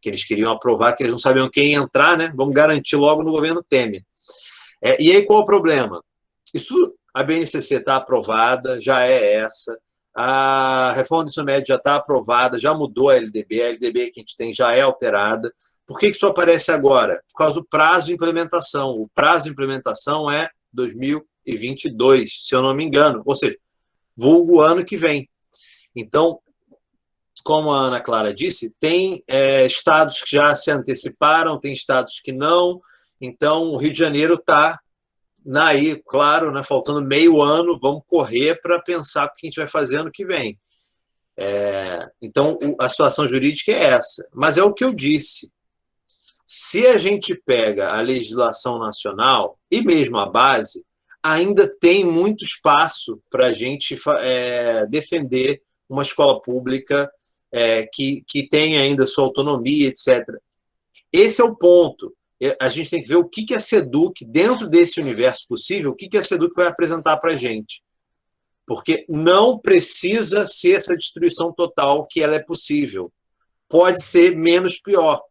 que eles queriam aprovar, que eles não sabiam quem ia entrar, né? Vamos garantir logo no governo Temer. E aí qual o problema? A BNCC está aprovada, já é essa, a reforma do ensino médio já está aprovada, já mudou a LDB que a gente tem já é alterada. Por que isso aparece agora? Por causa do prazo de implementação. O prazo de implementação é 2022, se eu não me engano, ou seja, vulgo ano que vem. Então, como a Ana Clara disse, tem estados que já se anteciparam, tem estados que não, então o Rio de Janeiro está aí, claro, né, faltando meio ano, vamos correr para pensar o que a gente vai fazer ano que vem. Então, a situação jurídica é essa, mas é o que eu disse. Se a gente pega a legislação nacional e mesmo a base, ainda tem muito espaço para a gente defender uma escola pública que tem ainda sua autonomia, etc. Esse é o ponto. A gente tem que ver o que a SEDUC, dentro desse universo possível, o que a SEDUC vai apresentar para a gente. Porque não precisa ser essa destruição total que ela é possível. Pode ser menos pior.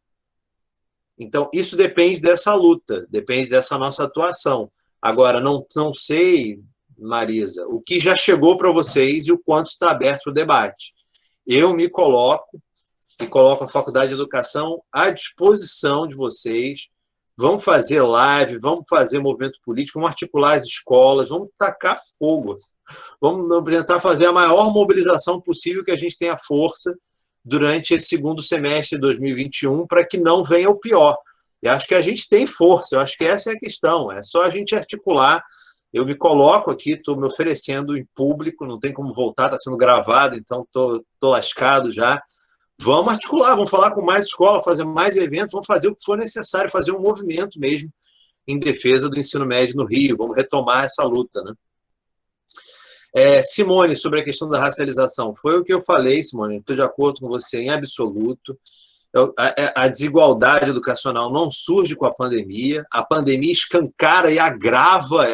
Então, isso depende dessa luta, depende dessa nossa atuação. Agora, não sei, Marisa, o que já chegou para vocês e o quanto está aberto para o debate. Eu me coloco a Faculdade de Educação à disposição de vocês. Vamos fazer live, vamos fazer movimento político, vamos articular as escolas, vamos tacar fogo. Vamos tentar fazer a maior mobilização possível que a gente tenha força durante esse segundo semestre de 2021 para que não venha o pior. Eu acho que a gente tem força, eu acho que essa é a questão, é só a gente articular. Eu me coloco aqui, estou me oferecendo em público, não tem como voltar, está sendo gravado, então estou lascado já. Vamos articular, vamos falar com mais escola, fazer mais eventos, vamos fazer o que for necessário, fazer um movimento mesmo em defesa do ensino médio no Rio, vamos retomar essa luta, né? Simone, sobre a questão da racialização, foi o que eu falei, Simone, estou de acordo com você em absoluto. A desigualdade educacional não surge com a pandemia escancara e agrava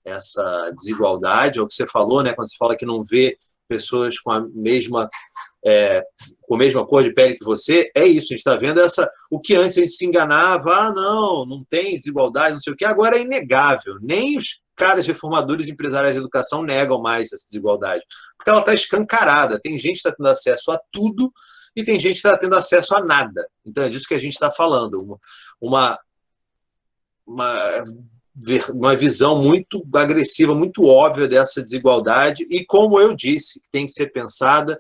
essa desigualdade, é o que você falou, né, quando você fala que não vê pessoas com a mesma cor de pele que você, é isso, a gente está vendo o que antes a gente se enganava, não tem desigualdade, não sei o que, agora é inegável, nem os caras reformadores empresariais de educação negam mais essa desigualdade, porque ela está escancarada, tem gente que está tendo acesso a tudo e tem gente que está tendo acesso a nada, então é disso que a gente está falando, uma visão muito agressiva, muito óbvia dessa desigualdade, e como eu disse, tem que ser pensada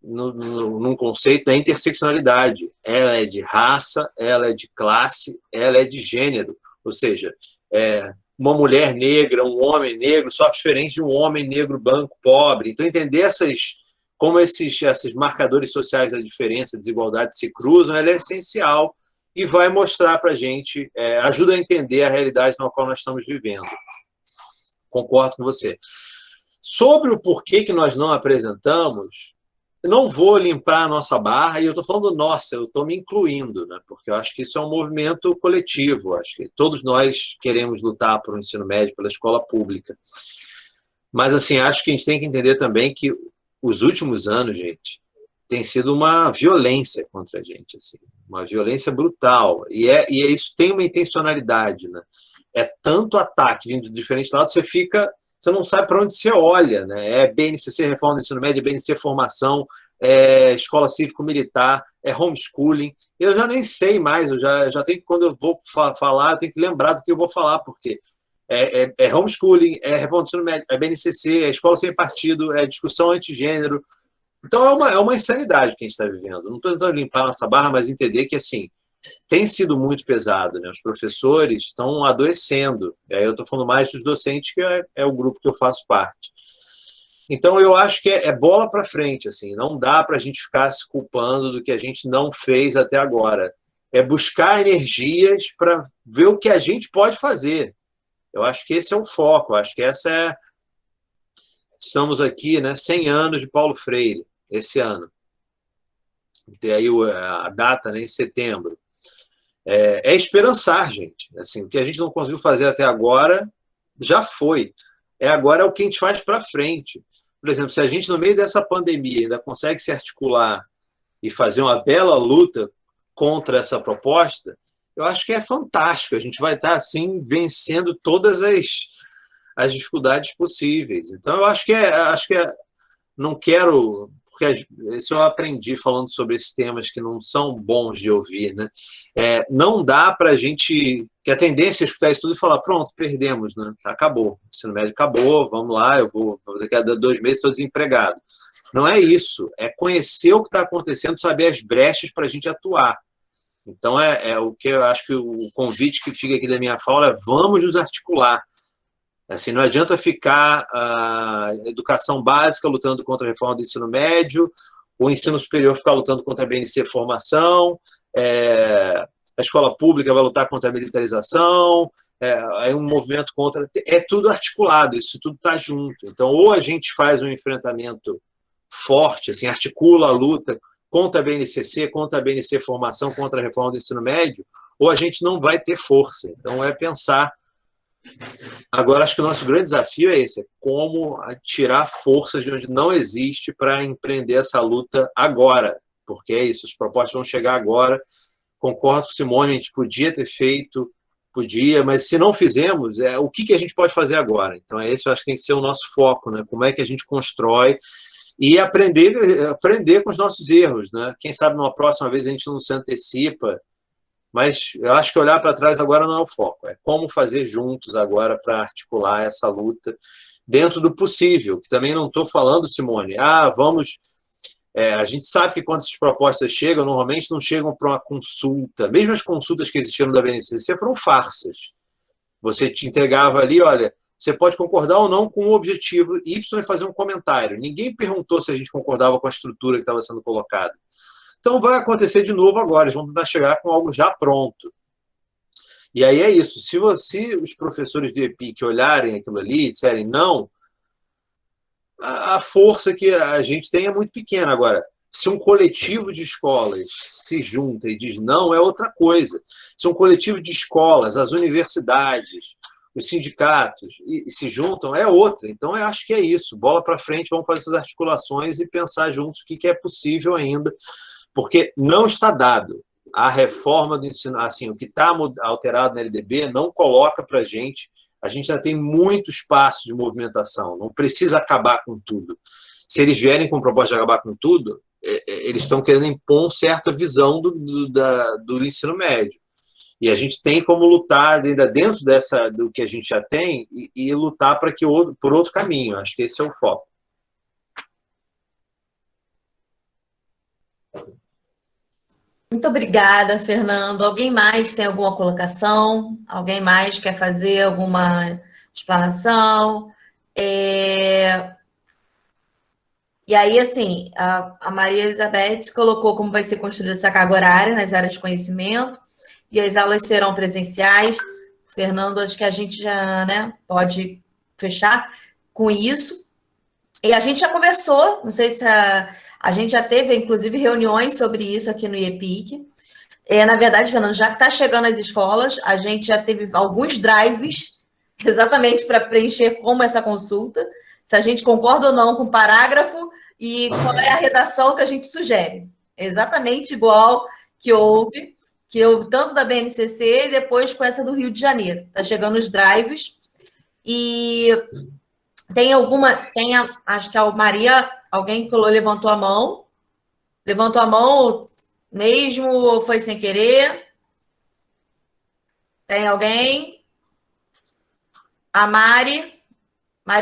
num conceito da interseccionalidade. Ela é de raça, ela é de classe, ela é de gênero. Ou seja, uma mulher negra, um homem negro, sofre diferente de um homem negro, branco, pobre. Então, entender como esses marcadores sociais da diferença, desigualdade se cruzam, ela é essencial e vai mostrar para a gente, ajuda a entender a realidade na qual nós estamos vivendo. Concordo com você. Sobre o porquê que nós não apresentamos, eu não vou limpar a nossa barra, e eu estou falando nossa, eu estou me incluindo, né? Porque eu acho que isso é um movimento coletivo, acho que todos nós queremos lutar por um ensino médio, pela escola pública. Mas, assim, acho que a gente tem que entender também que os últimos anos, gente, tem sido uma violência contra a gente, assim, uma violência brutal, e isso tem uma intencionalidade, né? É tanto ataque vindo de diferentes lados, você não sabe para onde você olha, né? É BNCC, reforma do ensino médio, é BNCC, formação, é escola cívico-militar, é homeschooling. Eu já nem sei mais, eu já tenho que, quando eu vou falar, eu tenho que lembrar do que eu vou falar, porque é homeschooling, é reforma do ensino médio, é BNCC, é escola sem partido, é discussão antigênero. Então é uma insanidade que a gente está vivendo. Não estou tentando limpar nossa barra, mas entender que, assim, tem sido muito pesado, né? Os professores estão adoecendo. E aí eu estou falando mais dos docentes, que é o grupo que eu faço parte. Então, eu acho que é bola para frente, assim, não dá para a gente ficar se culpando do que a gente não fez até agora. É buscar energias para ver o que a gente pode fazer. Eu acho que esse é o foco, eu acho que essa é... Estamos aqui, né, 100 anos de Paulo Freire, esse ano. Tem aí a data, né, em setembro. É esperançar, gente. Assim, o que a gente não conseguiu fazer até agora, já foi. Agora é o que a gente faz para frente. Por exemplo, se a gente, no meio dessa pandemia, ainda consegue se articular e fazer uma bela luta contra essa proposta, eu acho que é fantástico. A gente vai estar, assim, vencendo todas as dificuldades possíveis. Então, eu acho que não quero... Porque isso eu aprendi falando sobre esses temas que não são bons de ouvir, né? Não dá para a gente... Que a tendência é escutar isso tudo e falar, pronto, perdemos, né? Acabou. O ensino médio acabou, vamos lá, daqui a 2 meses estou desempregado. Não é isso. É conhecer o que está acontecendo, saber as brechas para a gente atuar. Então, o que eu acho que o convite que fica aqui da minha fala é vamos nos articular. Assim, não adianta ficar a educação básica lutando contra a reforma do ensino médio, o ensino superior ficar lutando contra a BNC formação, a escola pública vai lutar contra a militarização, um movimento contra... É tudo articulado, isso tudo está junto. Então, ou a gente faz um enfrentamento forte, assim, articula a luta contra a BNCC, contra a BNC formação, contra a reforma do ensino médio, ou a gente não vai ter força. Então, é pensar... Agora, acho que o nosso grande desafio é esse, como tirar forças de onde não existe para empreender essa luta agora, porque é isso, as propostas vão chegar agora. Concordo com o Simone, a gente podia ter feito, mas se não fizemos, o que a gente pode fazer agora? Então, esse eu acho que tem que ser o nosso foco, né? Como é que a gente constrói e aprender com os nossos erros, né? Quem sabe numa próxima vez a gente não se antecipa. Mas eu acho que olhar para trás agora não é o foco. É como fazer juntos agora para articular essa luta dentro do possível. Que também não estou falando, Simone, vamos... a gente sabe que quando essas propostas chegam, normalmente não chegam para uma consulta. Mesmo as consultas que existiram da BNCC foram farsas. Você te entregava ali, olha, você pode concordar ou não com o objetivo Y e fazer um comentário. Ninguém perguntou se a gente concordava com a estrutura que estava sendo colocada. Então, vai acontecer de novo agora, eles vão tentar chegar com algo já pronto. E aí é isso, se os professores do EPIC olharem aquilo ali e disserem não, a força que a gente tem é muito pequena. Agora, se um coletivo de escolas se junta e diz não, é outra coisa. Se um coletivo de escolas, as universidades, os sindicatos se juntam, é outra. Então, eu acho que é isso, bola para frente, vamos fazer essas articulações e pensar juntos o que é possível ainda, porque não está dado. A reforma do ensino, assim, o que está alterado na LDB não coloca para a gente ainda tem muito espaço de movimentação, não precisa acabar com tudo. Se eles vierem com proposta de acabar com tudo, eles estão querendo impor certa visão do ensino médio. E a gente tem como lutar ainda dentro do que a gente já tem e lutar por outro caminho. Acho que esse é o foco. Muito obrigada, Fernando. Alguém mais tem alguma colocação? Alguém mais quer fazer alguma explanação? E aí, assim, a Maria Elizabeth colocou como vai ser construída essa carga horária nas áreas de conhecimento e as aulas serão presenciais. Fernando, acho que a gente já, né, pode fechar com isso. E a gente já conversou, não sei se a gente já teve, inclusive, reuniões sobre isso aqui no IEPIC. Na verdade, Fernando, já que está chegando às escolas, a gente já teve alguns drives exatamente para preencher como essa consulta, se a gente concorda ou não com o parágrafo e qual é a redação que a gente sugere. Exatamente igual que houve tanto da BNCC e depois com essa do Rio de Janeiro. Está chegando os drives e acho que a Maria, alguém levantou a mão. Levantou a mão mesmo ou foi sem querer? Tem alguém? A Mari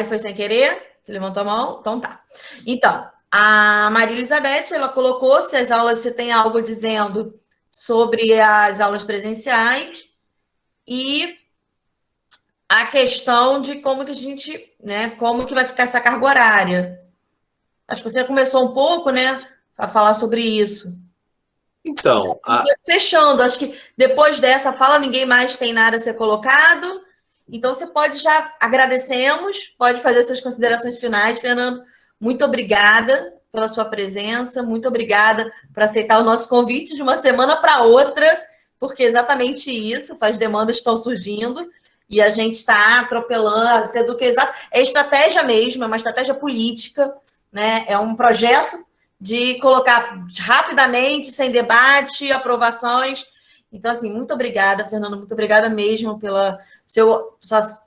foi sem querer? Levantou a mão? Então tá. Então, a Maria Elizabeth, ela colocou se tem algo dizendo sobre as aulas presenciais e a questão de como que a gente, né, como que vai ficar essa carga horária. Acho que você começou um pouco, né, a falar sobre isso. Então, fechando, acho que depois dessa fala ninguém mais tem nada a ser colocado. Então você pode já agradecemos, pode fazer suas considerações finais, Fernando. Muito obrigada pela sua presença, muito obrigada por aceitar o nosso convite de uma semana para outra, porque exatamente isso, as demandas estão surgindo e a gente está atropelando, é estratégia mesmo, é uma estratégia política, né? É um projeto de colocar rapidamente, sem debate, aprovações. Então, assim, muito obrigada, Fernando, muito obrigada mesmo pela sua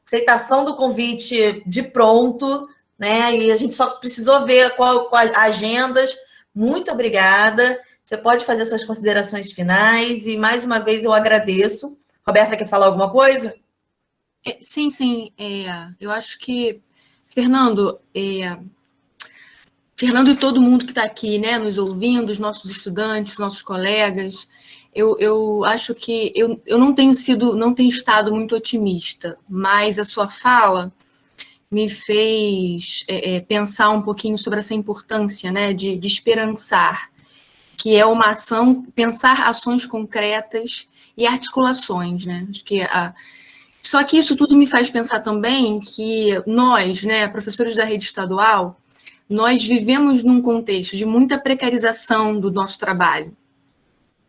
aceitação do convite de pronto, né? E a gente só precisou ver qual agendas. Muito obrigada. Você pode fazer suas considerações finais e, mais uma vez, eu agradeço. Roberta, quer falar alguma coisa? Sim. Eu acho que, Fernando e todo mundo que está aqui, né, nos ouvindo, os nossos estudantes, nossos colegas, eu acho que eu não tenho estado muito otimista, mas a sua fala me fez pensar um pouquinho sobre essa importância, né, de esperançar, que é uma ação, pensar ações concretas e articulações, né, acho que só que isso tudo me faz pensar também que nós, né, professores da rede estadual, nós vivemos num contexto de muita precarização do nosso trabalho,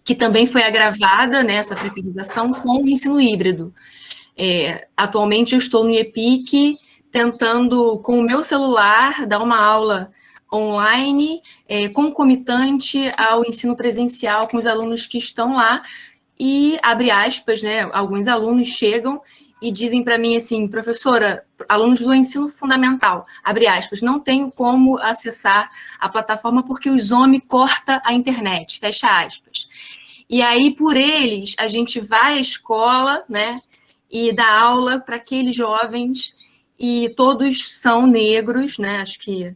que também foi agravada, né, essa precarização com o ensino híbrido. Atualmente eu estou no EPIC tentando, com o meu celular, dar uma aula online, concomitante ao ensino presencial com os alunos que estão lá, e, abre aspas, né, alguns alunos chegam e dizem para mim assim, professora, alunos do ensino fundamental, abre aspas, não tenho como acessar a plataforma porque o Zoom corta a internet, fecha aspas. E aí, por eles, a gente vai à escola, né, e dá aula para aqueles jovens, e todos são negros, né, acho que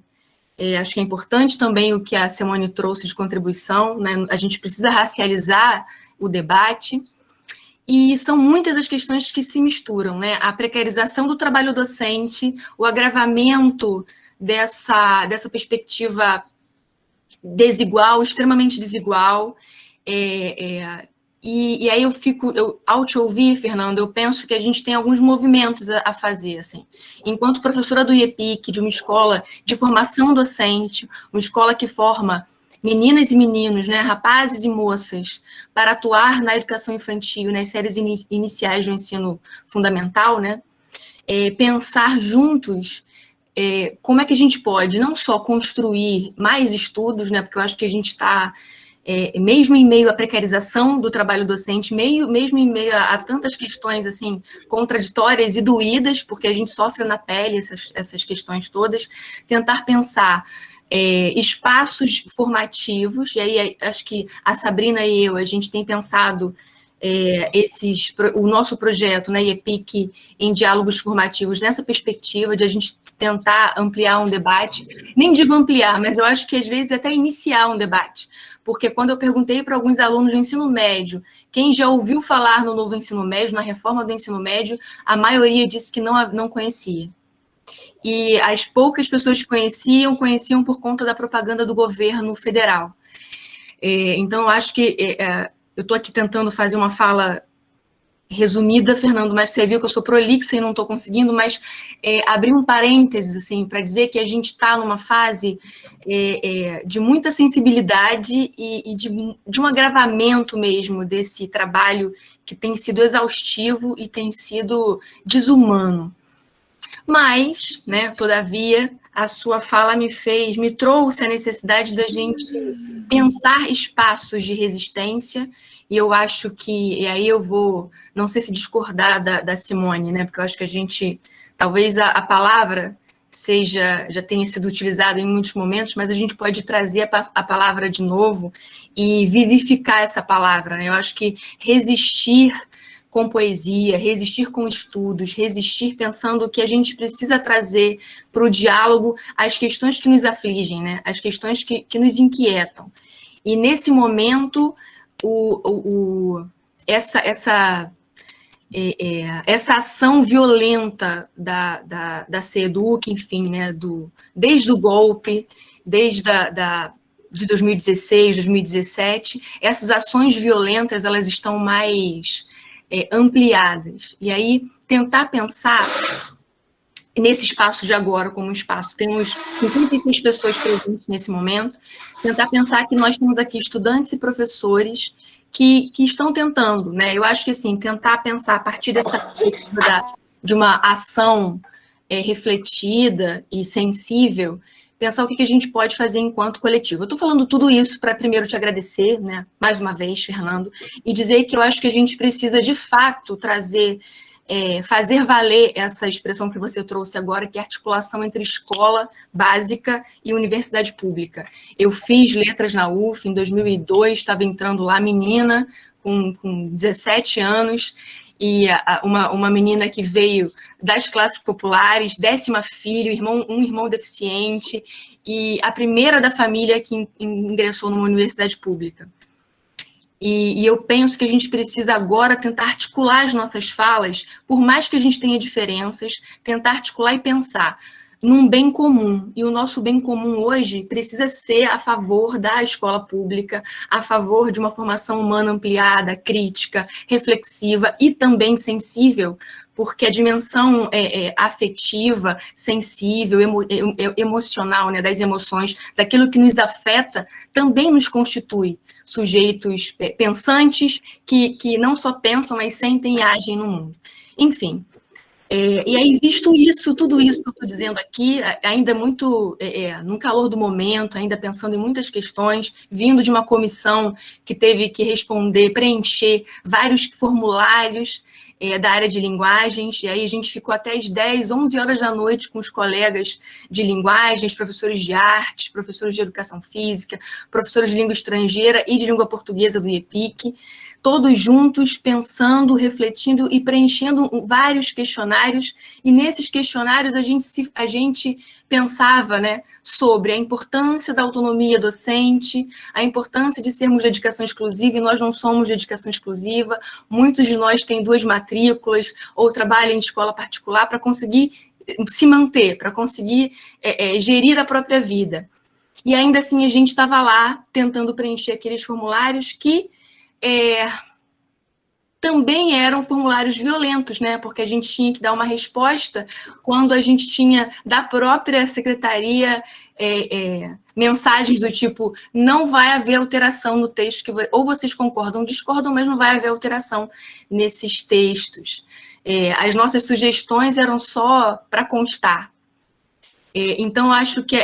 é importante também o que a Simone trouxe de contribuição, né, a gente precisa racializar o debate. E são muitas as questões que se misturam, né? A precarização do trabalho docente, o agravamento dessa perspectiva desigual, extremamente desigual. E aí ao te ouvir, Fernando, eu penso que a gente tem alguns movimentos a fazer, assim. Enquanto professora do IEPIC, de uma escola de formação docente, uma escola que forma meninas e meninos, né, rapazes e moças, para atuar na educação infantil, nas séries iniciais do ensino fundamental, né, pensar juntos como é que a gente pode não só construir mais estudos, né, porque eu acho que a gente está, mesmo em meio à precarização do trabalho docente, mesmo em meio a tantas questões assim, contraditórias e doídas, porque a gente sofre na pele essas questões todas, tentar pensar espaços formativos, e aí acho que a Sabrina e eu, a gente tem pensado o nosso projeto, né, IEPIC, em diálogos formativos, nessa perspectiva de a gente tentar ampliar um debate, nem digo ampliar, mas eu acho que às vezes até iniciar um debate, porque quando eu perguntei para alguns alunos do ensino médio, quem já ouviu falar no novo ensino médio, na reforma do ensino médio, a maioria disse que não conhecia. E as poucas pessoas que conheciam por conta da propaganda do governo federal. Então, eu acho que eu estou aqui tentando fazer uma fala resumida, Fernando, mas você viu que eu sou prolixa e não estou conseguindo, mas abrir um parênteses assim, para dizer que a gente está numa fase de muita sensibilidade e de um agravamento mesmo desse trabalho que tem sido exaustivo e tem sido desumano. Mas, né, todavia, a sua fala me trouxe a necessidade da gente pensar espaços de resistência, e eu acho que, e aí eu vou, não sei se discordar da Simone, né, porque eu acho que a gente, talvez a palavra já tenha sido utilizada em muitos momentos, mas a gente pode trazer a palavra de novo e vivificar essa palavra, né, eu acho que resistir com poesia, resistir com estudos, resistir pensando que a gente precisa trazer para o diálogo as questões que nos afligem, né? As questões que nos inquietam. E nesse momento, essa ação violenta da CEDUC, enfim, né? Desde o golpe, desde de 2016, 2017, essas ações violentas elas estão mais ampliadas. E aí, tentar pensar nesse espaço de agora como um espaço, temos 56 pessoas presentes nesse momento, tentar pensar que nós temos aqui estudantes e professores que estão tentando, né? Eu acho que, assim, tentar pensar a partir de uma ação refletida e sensível, pensar o que a gente pode fazer enquanto coletivo. Eu estou falando tudo isso para primeiro te agradecer, né, mais uma vez, Fernando, e dizer que eu acho que a gente precisa, de fato, fazer valer essa expressão que você trouxe agora, que é a articulação entre escola básica e universidade pública. Eu fiz letras na UF em 2002, estava entrando lá menina, com 17 anos, e uma menina que veio das classes populares, 10ª filho, um irmão deficiente, e a primeira da família que ingressou numa universidade pública. E eu penso que a gente precisa agora tentar articular as nossas falas, por mais que a gente tenha diferenças, tentar articular e pensar num bem comum. E o nosso bem comum hoje precisa ser a favor da escola pública, a favor de uma formação humana ampliada, crítica, reflexiva e também sensível, porque a dimensão afetiva, sensível, emocional, né, das emoções, daquilo que nos afeta, também nos constitui sujeitos pensantes que não só pensam, mas sentem e agem no mundo. Enfim. E aí, visto isso, tudo isso que eu estou dizendo aqui, ainda muito no calor do momento, ainda pensando em muitas questões, vindo de uma comissão que teve que responder, preencher vários formulários da área de linguagens, e aí a gente ficou até às 10, 11 horas da noite com os colegas de linguagens, professores de artes, professores de educação física, professores de língua estrangeira e de língua portuguesa do IEPIC, todos juntos, pensando, refletindo e preenchendo vários questionários, e nesses questionários a gente pensava, né, sobre a importância da autonomia docente, a importância de sermos de dedicação exclusiva, e nós não somos de dedicação exclusiva, muitos de nós têm 2 matrículas, ou trabalham em escola particular para conseguir se manter, para conseguir gerir a própria vida. E ainda assim a gente estava lá tentando preencher aqueles formulários que também eram formulários violentos, né? Porque a gente tinha que dar uma resposta quando a gente tinha da própria secretaria mensagens do tipo: não vai haver alteração no texto, ou vocês concordam ou discordam, mas não vai haver alteração nesses textos. As nossas sugestões eram só para constar. Então, acho que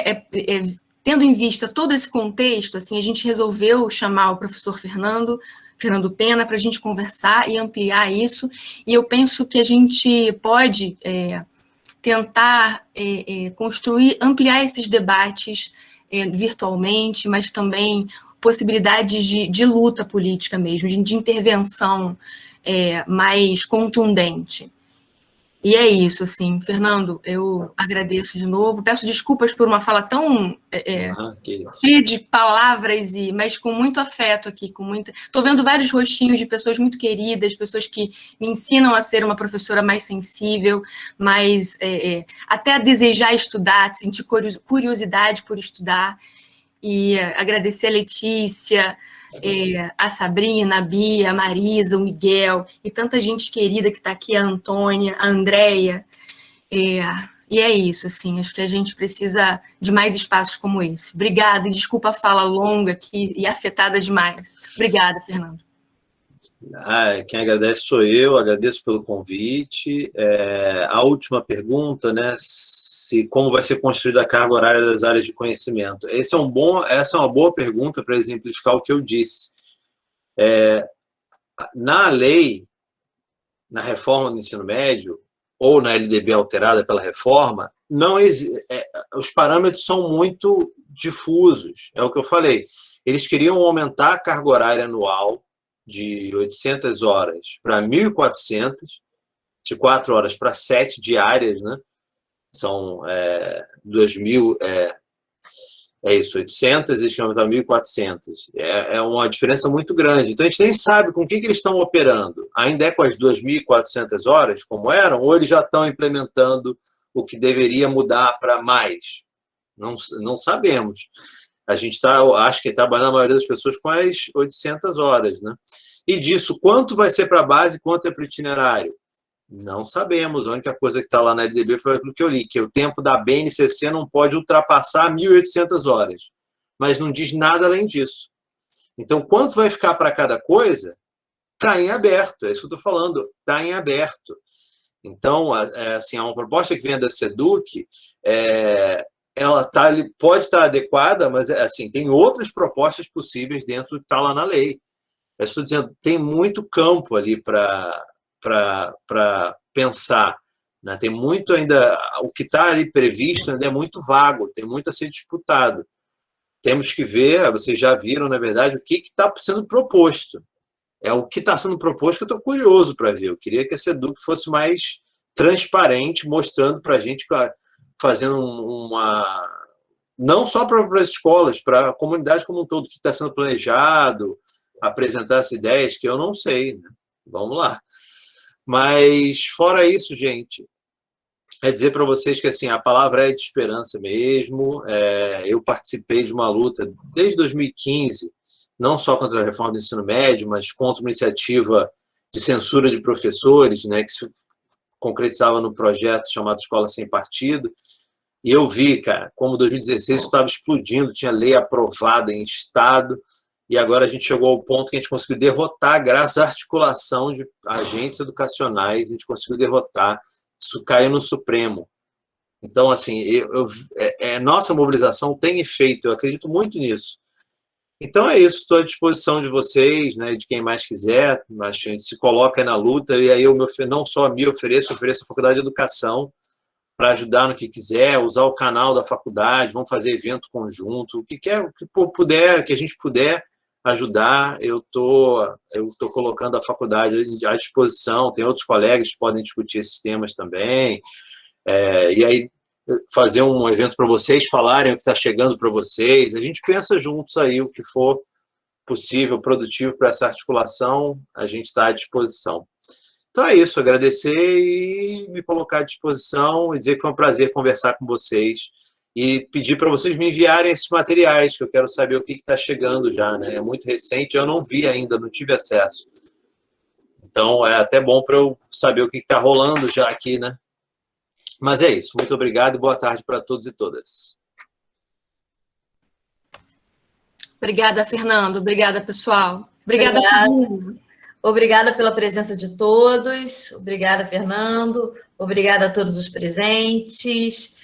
tendo em vista todo esse contexto, assim, a gente resolveu chamar o professor Fernando Pena para a gente conversar e ampliar isso, e eu penso que a gente pode tentar ampliar esses debates virtualmente, mas também possibilidades de luta política mesmo, de intervenção mais contundente. E é isso, assim, Fernando, eu agradeço de novo, peço desculpas por uma fala tão cheia de palavras, mas com muito afeto aqui, Estou vendo vários rostinhos de pessoas muito queridas, pessoas que me ensinam a ser uma professora mais sensível, até a desejar estudar, sentir curiosidade por estudar, e agradecer a Letícia, a Sabrina, a Bia, a Marisa, o Miguel, e tanta gente querida que está aqui, a Antônia, a Andréia, e é isso, assim, acho que a gente precisa de mais espaços como esse. Obrigada, e desculpa a fala longa aqui e afetada demais. Obrigada, Fernando. Quem agradece sou eu, agradeço pelo convite. A última pergunta, né, como vai ser construída a carga horária das áreas de conhecimento. Essa é uma boa pergunta para exemplificar o que eu disse. Na lei, na reforma do ensino médio, ou na LDB alterada pela reforma, os parâmetros são muito difusos, é o que eu falei. Eles queriam aumentar a carga horária anual de 800 horas para 1.400, de 4 horas para 7 diárias, né? São 2.000, 800, eles querem aumentar 1.400. É uma diferença muito grande. Então, a gente nem sabe com o que eles estão operando. Ainda é com as 2.400 horas, como eram, ou eles já estão implementando o que deveria mudar para mais? Não sabemos. A gente está, acho que trabalhando a maioria das pessoas com as 800 horas, né? E disso, quanto vai ser para a base, quanto é para o itinerário? Não sabemos. A única coisa que está lá na LDB foi aquilo que eu li, que o tempo da BNCC não pode ultrapassar 1.800 horas. Mas não diz nada além disso. Então, quanto vai ficar para cada coisa, está em aberto. É isso que eu estou falando, está em aberto. Então, assim, uma proposta que vem da SEDUC, ela pode estar adequada, mas assim, tem outras propostas possíveis dentro do que está lá na lei. Eu estou dizendo, tem muito campo ali para pensar. Né? Tem muito ainda, o que está ali previsto ainda é muito vago, tem muito a ser disputado. Temos que ver, vocês já viram, na verdade, o que está sendo proposto. É o que está sendo proposto que eu estou curioso para ver. Eu queria que a SEDUC fosse mais transparente, mostrando para a gente, fazendo não só para as escolas, para a comunidade como um todo, que está sendo planejado, apresentar essas ideias, que eu não sei. Né? Vamos lá. Mas, fora isso, gente, é dizer para vocês que assim, a palavra é de esperança mesmo. Eu participei de uma luta desde 2015, não só contra a reforma do ensino médio, mas contra uma iniciativa de censura de professores, né, que se concretizava no projeto chamado Escola Sem Partido. E eu vi, cara, como 2016 estava explodindo, tinha lei aprovada em Estado, e agora a gente chegou ao ponto que a gente conseguiu derrotar, graças à articulação de agentes educacionais, a gente conseguiu derrotar. Isso caiu no Supremo. Então, assim, nossa mobilização tem efeito, eu acredito muito nisso. Então é isso, estou à disposição de vocês, né, de quem mais quiser, a gente se coloca na luta, e aí eu não só me ofereço a Faculdade de Educação para ajudar no que quiser, usar o canal da faculdade, vamos fazer evento conjunto, o que puder, que a gente puder ajudar, eu tô colocando a faculdade à disposição, tem outros colegas que podem discutir esses temas também, e aí fazer um evento para vocês falarem o que está chegando para vocês, a gente pensa juntos aí o que for possível, produtivo para essa articulação, a gente está à disposição. Então é isso, agradecer e me colocar à disposição e dizer que foi um prazer conversar com vocês e pedir para vocês me enviarem esses materiais, que eu quero saber o que está chegando já, né? É muito recente, eu não vi ainda, não tive acesso. Então é até bom para eu saber o que está rolando já aqui, né? Mas é isso, muito obrigado e boa tarde para todos e todas. Obrigada, Fernando. Obrigada, pessoal. Obrigada. Obrigada pela presença de todos. Obrigada, Fernando. Obrigada a todos os presentes.